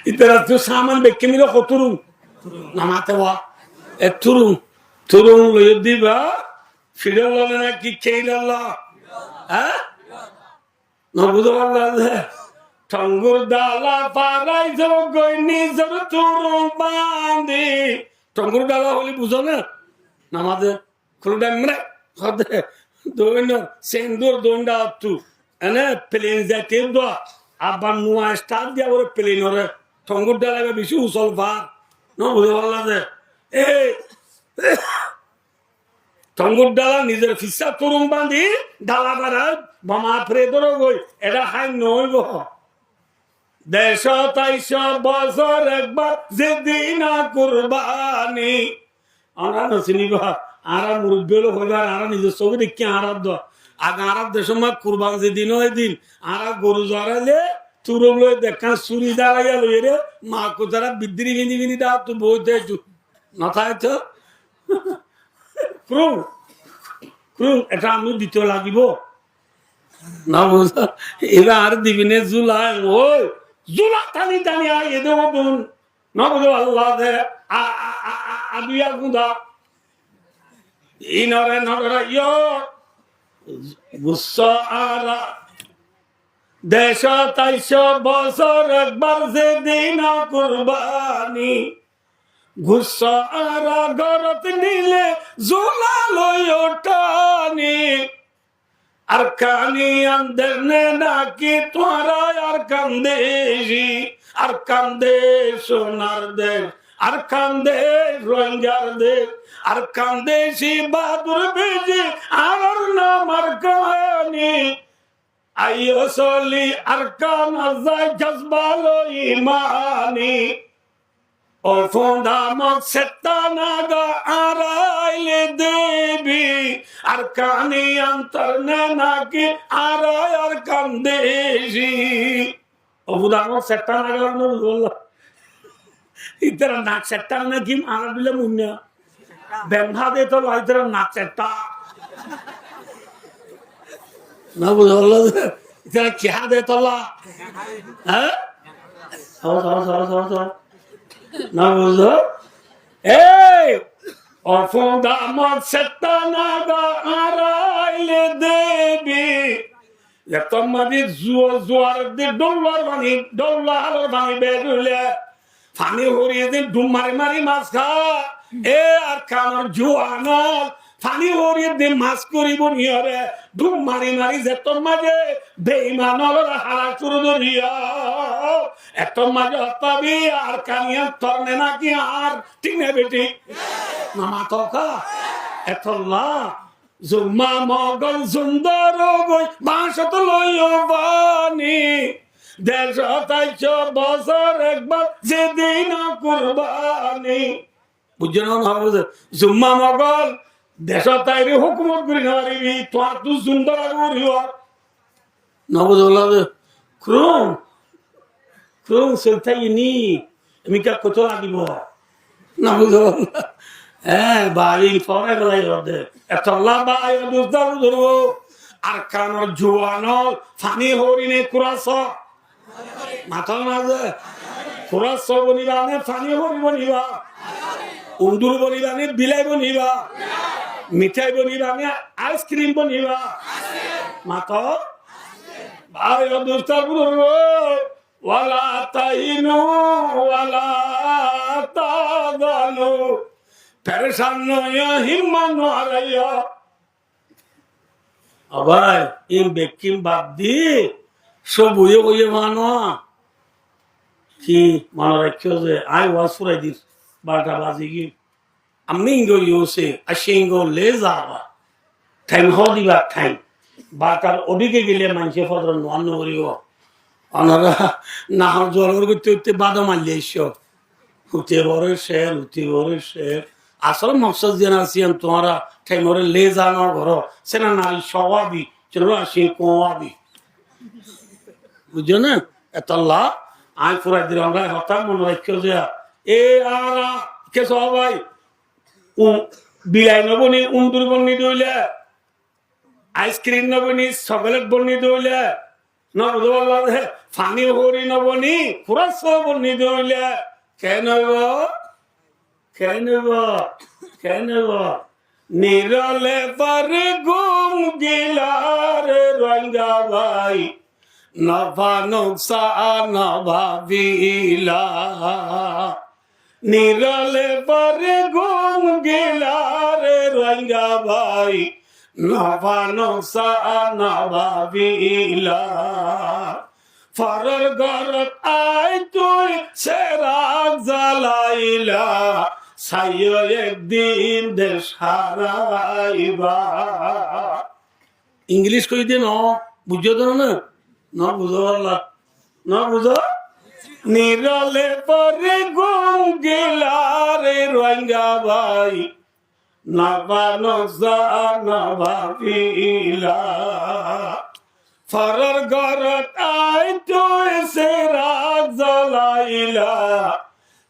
itera tu saman bekke milo koturun namate wa turun lo yediba fidel na ki keilalla ha no budo Allah tangur dala parai jogoi nizar turun bandi tangur dala holi buzo na namate khuluda mre khode doino sendur donda tu ana plane zaten do আবার নোয়া স্টার দিয়া করে প্লেন ওরে ঠঙ্গুর ডালাবে বেশি উসল ভার ন বুঝে পারলা যে এই ঠঙ্গুর ডালা নিজের ফিসা তরুণ বাঁধি ডালা বেড়া বোমা ফ্রে ধরো গই এটা হাই নইব 223 বছর একবার যেদিন কুরবানি আমরা চিনিবা আরা মুরব্বী হলো হইবার আরা নিজের চোখে দেখি আরাধ্য আগে আরব দেশ কুরবান যেদিন ওই দিন আর গরু জড়ালে তুরম লই দেখা চুরি দাঁড়াইয়া লই রে মা কোথারা বিদ্রি বিনি বিনি দা তো বইতে নথায় তো ক্রুম এটা আমি দিতে লাগিব না বুঝা এবার আর দিবিনে জুলাই ওই জুলা টানি টানি আই এ দেব বোন না বুঝো আল্লাহ দে আবিয়া গুদা ইনরে নরে ইয় গুসা আরা 223 বছর একবার যেদিন কুরবানি গুসা আরা গরত নিলে জোলা লই টানি আর কানি আন্দর নে নাকি তোরা আর কান্দেশি আর কান্দে সোনার দেশ আর কান্দে রঞ্জার দেশ আর কান্দেশি বাদুর বেজে আর নাম আর কাহানি আইও সলি আর কানাজাই জজবালো ইমানি ও ফোন্দামত সেতানাগা আরাইলে দেবী আর কানি অন্তর নে নাকি আরাই আর কান্দেশি ও ফোন্দামত সেতানাগা বললো ইতরা নাক সেটা নাকি মারা দিলে মুন্না বেঙ্গা দে তো ইতরা নাক সেটা না বুঝলো ইতরা কিয়া দে তোলা হ্যাঁ না বুঝলো এই অফন্দামত সেতানাগা আরাইলে দেবী তোমাদের জোয়ার দিয়ে ডোলার ভাঙি বেরুলে ফানি হরিয়ে দিন ডুম মারি মারি মাছ খা এ আর কানোর জুয়ানল ফানি হরিয়ে দে মাছ করিব নিয়রে ধুম মারি মারি যে তোর মাঝে বেঈমান হলরা হারা শুরু ধরিয়া এত মাঝে হতাবি আর কানিয়া তরনে নাকি আর ঠিক না বেটি মামা তকা এতলা জুম্মা মগল সুন্দর গই বাঁশত লইও বানি 153 বছর একবার যেদিন কুরবানি বুঝছেন না জুম্মা মগল দেশ তাইরে হুকুমত করি নারিবি তোর তু সুন্দর করিব নবদুল্লাহ ক্রোম ক্রোম সেলতাইনি আমি কা কত লাগিব নবদুল্লাহ হ্যাঁ বাড়ি পরে গলাই রদে এত লাভা দুস্তার ধরবো আর কানোর জুয়ানোর ফানি হরিণে কুরাস মাথা মাঝে কুরাস বনিবা নে ফানি হরি বনিবা উন্দুর বনিবা নে বিলাই বনিবা মিঠাই বনিবা নে আইসক্রিম বনিবা মাথা ভাই দুস্তার ধরবো ওয়ালা তাইনু ওয়ালা তাদালু পেরেশান নয়া হিম্মত হারাইয়া আবার এই বেকিম বাদ দি সব হয়ে হয়ে মানো কি মানো রাখিও যে আই ওয়াজ ফুরাই দিস 12টা বাজে কি আমি ইঙ্গো ইউসে আসে ইঙ্গো লে যাবা টাইম হদিবা টাইম 12টার ওদিকে গেলে মানুষে ফদর নোয়ান্ন করিব ওনারা না জোর করতে করতে বাদা মারলে এসো উঠে বড় শের উঠে বড় শের আসলে মকসদ জেনারেশন তোমারা টাইমরে লে যানো ঘর সেনা নাই সবাবি চলো আসি কোয়াবি বুঝছো না এতল্লা আই ফুরাই দিল আমরা হঠাৎ মনে রাখিও যে এ আর কে সবাই বিলাই নবনি উন্দুর বন্নি দইলে আইসক্রিম নবনি চকলেট বন্নি দইলে নবদুল্লাহ ফানি হরি নবনি ফুরাস বন্নি দইলে কেন কেন নিরলে পরে গুম গিলার রঙ্গা ভাই নভা নোকসান ভাবিলা নিরলে পরে গুম গিলার রঙ্গা ভাই নভা নোকসান ভাবিলা ফরর গরত আই তুই সেরাগ জ্বালাইলা সাইয় একদিন দেশ হারাইবা ইংলিশ কই দিন বুঝো তো না বুঝো না বুঝো নিরলে পরে গুম গেলারে রঙ্গা ভাই নবানো জানা ভাবিলা ফরর গরত আই তুই সেরাগ জ্বালাইলা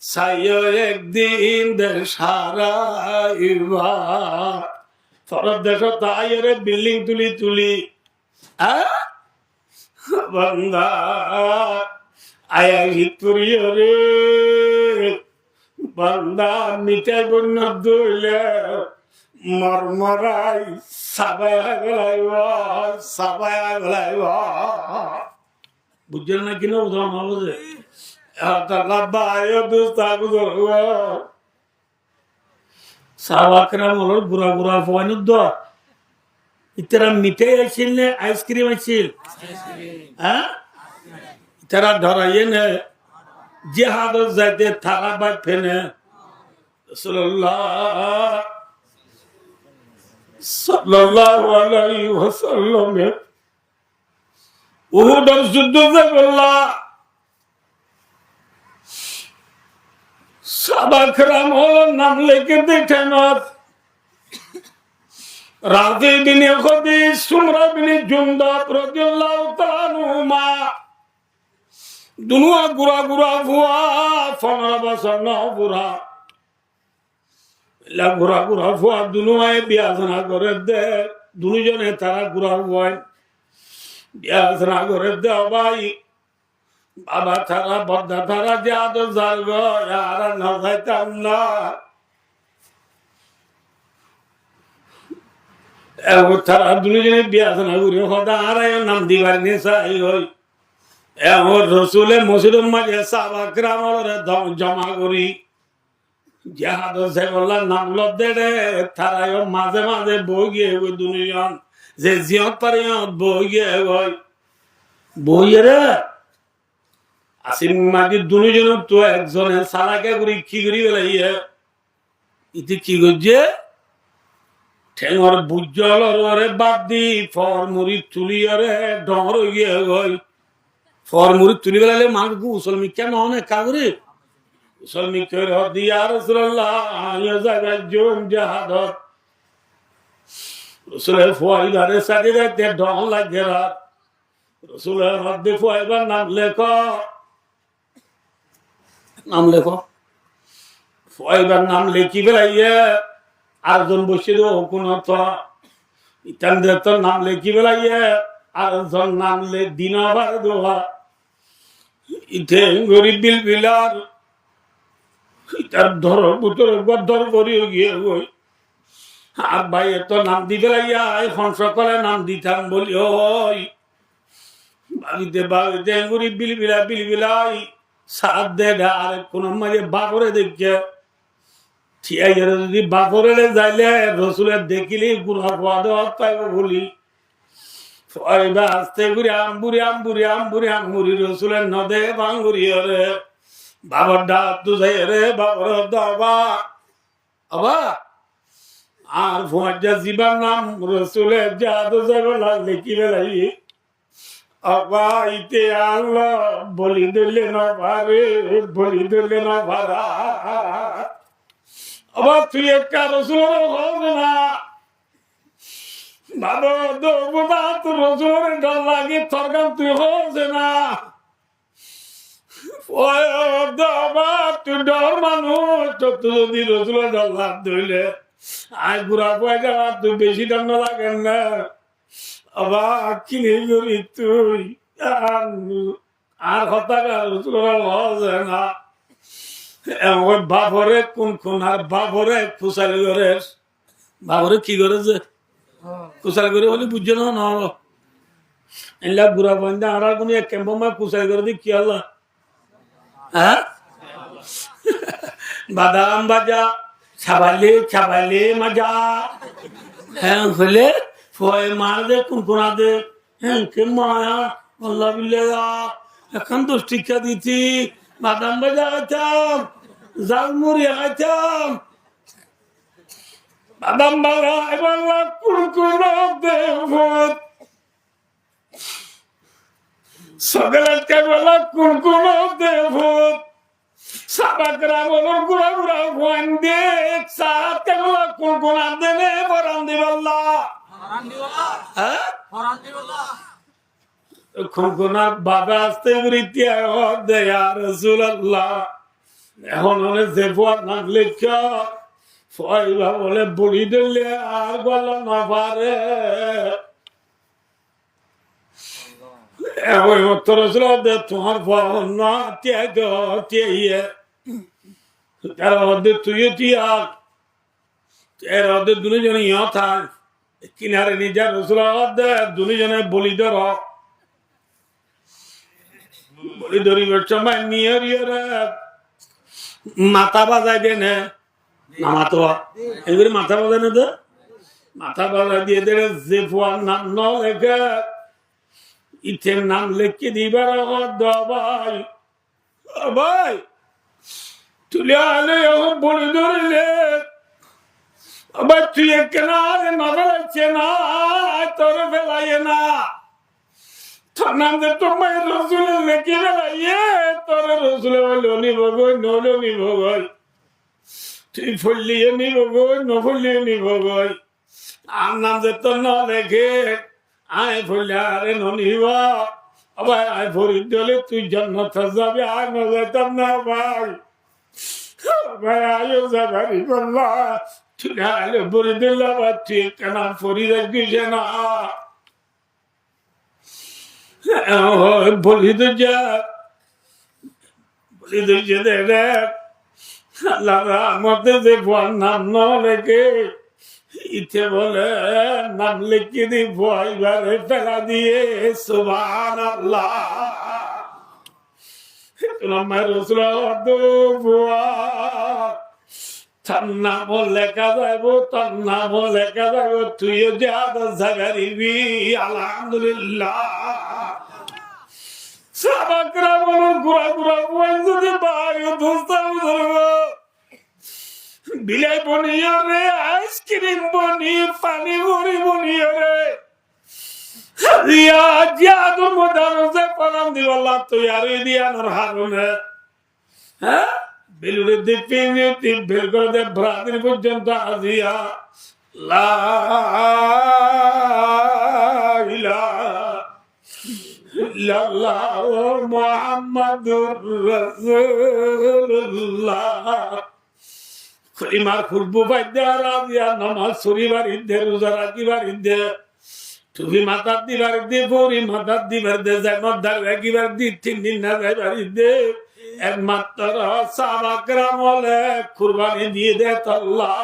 সাইয় একদিন দেশ হারাইবা ফরর দেশ তাইরে বিল্ডিং তুলি তুলি বন্দা আয়া হিতুরিয় রে বন্দা মিটাই বন্য দুলে মরমরাই সাবায়া গলাইব বুঝছেন না কিনা উদাহরণ হলো যে বুড়া বুড়া ফোন ইতারা মিঠাই আসছিল নে আইসক্রিম আসছিল হ্যাঁ ইতারা ধরাইয়ে নে জেহাদ যাইতে থাকা বাদ ফেনে সাল্লাল্লাহু আলাইহি ওয়াসাল্লাম উহুদের যুদ্ধ করলা সাবাকরাম হল নাম লেখে দেখেন রাজি বিনে খদিজ সুমরা বিনে জুনদাব রাদিয়াল্লাহু তাআলা আনহুমা দুনুয়া গুরা গুরা ভুয়া 15 বছর না বুড়া লা গুরা গুরা ভুয়া দুনুয়ায় বিয়াজনা করে দে দুজনে তারা গুরা ভয় বিয়াজনা করে দে ভাই বাবা তারা বদ্ধা তারা যাদ জাগ আর না যাইতাম না তারা দুজনে বিয়াজনা করে হদা আর নাম দিবার নেশাই হই রসুলের মসজিদের মাঝে সাহাবায়ে কেরামের জমা করি জাহাদ সেবল্লা নাম লদ্দে রে তারায় মাঝে মাঝে বই গিয়ে ওই দুনিয়ান যে জিয়ত পারে বই গিয়ে ওই বই রে আসিম মাঝে দুজন তো একজনের সারাকে করি কি করি বেলাইয়ে ইতি কি করছে ঠেঙর বুজ্জলরে বাদ দি ফর মুড়ি তুলিয়ারে ডর গিয়ে গই ফর মুড়ি তুলি বেলালে মানুষ উসল মিক্কা নহনে কাগরে উসল মিক্কা হদি ইয়া রাসূলুল্লাহ ইয়া জাগাজুম জাহাদত রসুলের ফয়দারে সাথে যাইতে ডর লাগে রাত রসুলের হদি ফয়বার নাম লেখো ফয়বার নাম লেখি বেলাইয়ে আরজন বসে দেবো কোনো তো ইতানদের তো নাম লেখি বেলাইয়ে আরজন নাম লে দিন আবার দোয়া ইতে গরিব বিল বিলার ইতার ধর বুতর গদ্দর করিও গিয়ে গই আর ভাই এত নাম দি বেলাইয়া এখন সকলে নাম দিতাম বলি ওই বাবিতে গরিব বিল বিলাই সাত দে আর কোন মাঝে বাপরে দেখছে যদি বাপরে যাইলে রসুলের দেখিলি গুণা পাইব বলি আস্তে ঘুরে আমবুরি রসুলের নদে বাঙ্গুরি রে বাবার ডাক তু যাই রে বাবার দাবা আবা আর ফোয়াজা জীবার নাম রসুলের জাদু যাবে লাগলে কি বেলাই আবা ইতে আল্লাহ বলি দিলে না ভারে বলি দিলে না ভাড়া আবার তুই একটা রসুলের হবে না ভালো দেবতা তোর রসুলের ডর লাগে তরকার তুই হচ্ছে না তুই ডর মানুষ যদি রসুলের ডর লাভ ধরলে আয় ঘুরা পাই যাওয়া তুই বেশি দণ্ড লাগেন না আবার কিনে করি তুই আর হত্যা রসুলের হচ্ছে না বাবরে কোন আর বাবরে ফুসালি করে বাবরে কি করেছে কুশাল করে বলে বুঝছে না এলা বুড়া বন্ধা আর কোন এক ক্যাম্প মা কুশাল করে দি কি হল হ্যাঁ বাদাম বাজা ছাবালে মজা হ্যাঁ হলে ফয় মার দে কোন দে হ্যাঁ কে মায়া আল্লাহ বিল্লাহ এখন তো শিক্ষা দিচ্ছি বাদাম বাজা খাইতাম জালমুড়ি খাইতাম বাদাম বাজা এবার কোন দেবত সকালকে বেলা কোন দেবত সাবাকরা বলর গুড়া গুড়া ভোয়ান দে সাতকে বেলা কোন দেনে বরান দিবাল্লা হ্যাঁ কোন বাবা আসতে বৃত্তি দেয়া রাসূলুল্লাহ এখন যে ফোয়ার নাম লেখা ফয়বা বলে বুড়ি দিলে আর গলা না পারে ওই উত্তর তোমার ফল না তুই দুজনে ইহ থাক কিনারে নিজের রসুল দুজনে বলি ধর বলি ধরিবার সময় নিয়ে মাথা বাজাই দে না মাথা এগুলি মাথা বাজায় না তো মাথা বাজাই দিয়ে দে যে ফোয়ার নাম ন লেখে ইথের নাম লেখে দিবার ভাই ভাই তুলে আলে বলি ধরলে আবার তুই কেনা না বেড়াচ্ছে না তোর বেলাইয়ে না তোর নাম যে তোমার রসুলে লেখে বেলাইয়ে তোর রসুলে বললো নিব গই নলো নিব গই তুই ফুললিয়ে নিব গই নফুললিয়ে নিব গই আর নাম যে তোর ন লেখে আয় ফুললে আরে নিব আবার আয় ভরি দিলে তুই জান্নাতে যাবে আর না যেতাম না ভাই ভাই আয়ো যাবারি বললা তুই আলে ভরি দিলে আবার তুই কেন ফরি যাইছে না বলি তো যা বলি তো যে দে আল্লাহ মতে যে ভয় নাম ন লেখে ইচ্ছে বলে নাম লিখে দি ভয় ঘরে ফেলা দিয়ে সুবহানাল্লাহ তোমার রসুল তার নামও লেখা যাইব, তার নামও লেখা যাইব, তুইও জাহাদ জাগারিবি। আলহামদুলিল্লাহ। সাহাবাকরা বলো ঘুরা ঘুরা বই যদি বায়ু দোস্তার বিলাই বনিয়ে রে, আইসক্রিম বনিয়ে, পানি ভরি বনিয়ে রে, জিয়াদুর মদারসে পালাম দিব আল্লাহ তৈরি দিয়ানোর হারুনে। হ্যাঁ, বেলুড়ের দ্বীপে বের করে দে ব্রাজিল পর্যন্ত আজিয়া লা ইলাহা ইল্লাল্লাহু মুহাম্মাদুর রাসূলুল্লাহ। ইমার খুলবু বাইদা রাজিয়া নামাজ শরীবার ইদ্দে, রোজা রাখিবার ইদ্দে, তুমি মাতার দিবার ইদ্দে, পরি মাতার দিবার দে, জামাদার রাখিবার দি, 3 দিন না যাইবার ইদ্দে। একমাত্র সাহাবাকরা বলে কুরবানি দিয়ে দে আল্লাহ।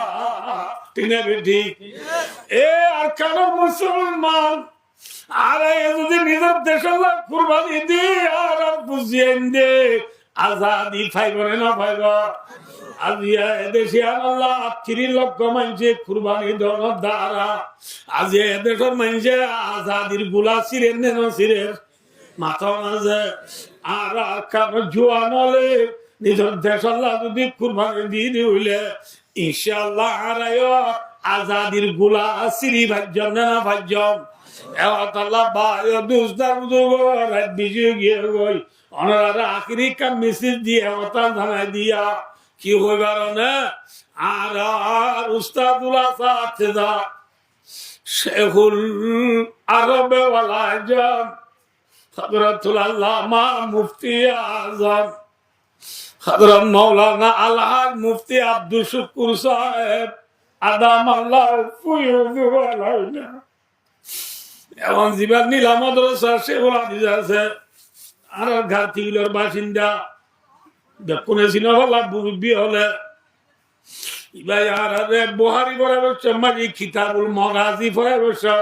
ঠিক না ঠিক? এ আর কেন মুসলমান আরে যদি নিজের দেশের লোক কুরবানি দিয়ে আর বুঝিয়ে দে, আজাদি ফাইব না ফাইব। আজিয়া এদেশে আল্লাহ 3 লক্ষ মানুষে কুরবানি দেওয়ার দ্বারা আজি এদেশের মানুষে আজাদির গুলা ছিঁড়েন নেন ছিঁড়ের মাথা মাঝে। আর কারো জোয়ান হলে নিজের দেশ আল্লাহ যদি কুরবানি দিয়ে হইলে ইনশাআল্লাহ আরায় আজাদির গুলা ছিঁড়ি ভাজ্যম না ভাজ্যম। এওয়াতাল্লাহ ভাই দুস্তার রাত বিজে গিয়ে গই ওনারা আখিরি কাম মেসেজ দিয়ে এওয়াতা জানাই দিয়া কি হইবার না। আর উস্তাদুল আসাতিজা শেখুল আরবে ওয়াল আজম হযরতুল আল্লামা মুফতি আযম হযরত মাওলানা আলহাজ মুফতি আব্দুল শুকুর সাহেব আদামাল্লাহু ফুয়ুযু আলাইনা। এখন জীবন নীলা মাদ্রাসা শেখুল হাদিস আছে আর ঘাটিগুলোর বাসিন্দা দেখুনে সিনেমা বুবি হলে ইবাই আর বুহারি পড়ে বসে, মাঝি কিতাবুল মাগাজি পড়ে বসে।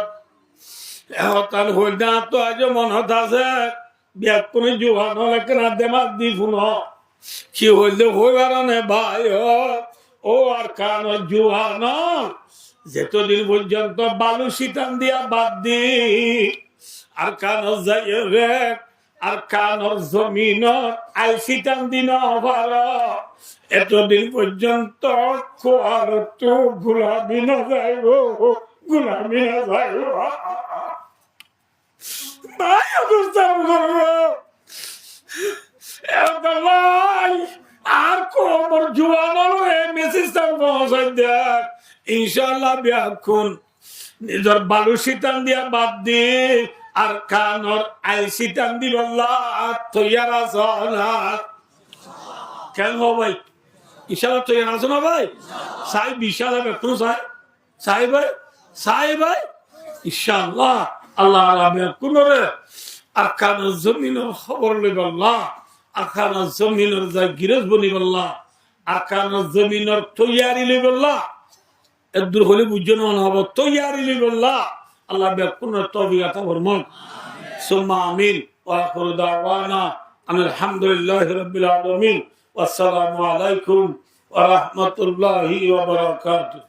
এখন হইল না তো আজ মনত আছে ব্যাকুনে জোহান হলে কেনা দেমাক দি ফুন কি হইলে হইবার নে ভাই। ও আর কান জোহান যেতদিন পর্যন্ত বালু শীতান দিয়া বাদ দি আর কান যাই রে, আর কানর জমিন আই শীতান দিন ভার এতদিন পর্যন্ত খোয়ার তো গুলামি না যাইব, গুলামি না যাইব। আর কোমর জুয়ান মেসেজটা পৌঁছাই দেয় ইনশাল্লাহ ব্যাকুন নিজের বালু শীতান দিয়া বাদ দি আর কানর আই শীতান দিব তৈয়ার আছো না কেন ভাই? ইনশাল্লাহ তৈয়ার আছো না ভাই? সাই বিশাল হবে কোন সাই সাই ভাই, সাই ভাই ইনশাল্লাহ আল্লাহ কোন রে আর কানর জমিনের খবর লইব আল্লাহ, আর কানর জমিনের যা গিরজ বনিব আল্লাহ, আর কানর জমিনের তৈয়ারি লইব আল্লাহ। একদূর হলে বুঝছো না হব তৈয়ারি লইব আল্লাহ। আল্লাহ কোন তৌফিক আতা ফরমান। সুম্মা আমিন। ওয়া আখিরু দাওয়ানা আলহামদুলিল্লাহি রাব্বিল আলামিন। ওয়াসসালামু আলাইকুম ওয়া রাহমাতুল্লাহি ওয়া বারাকাতুহু।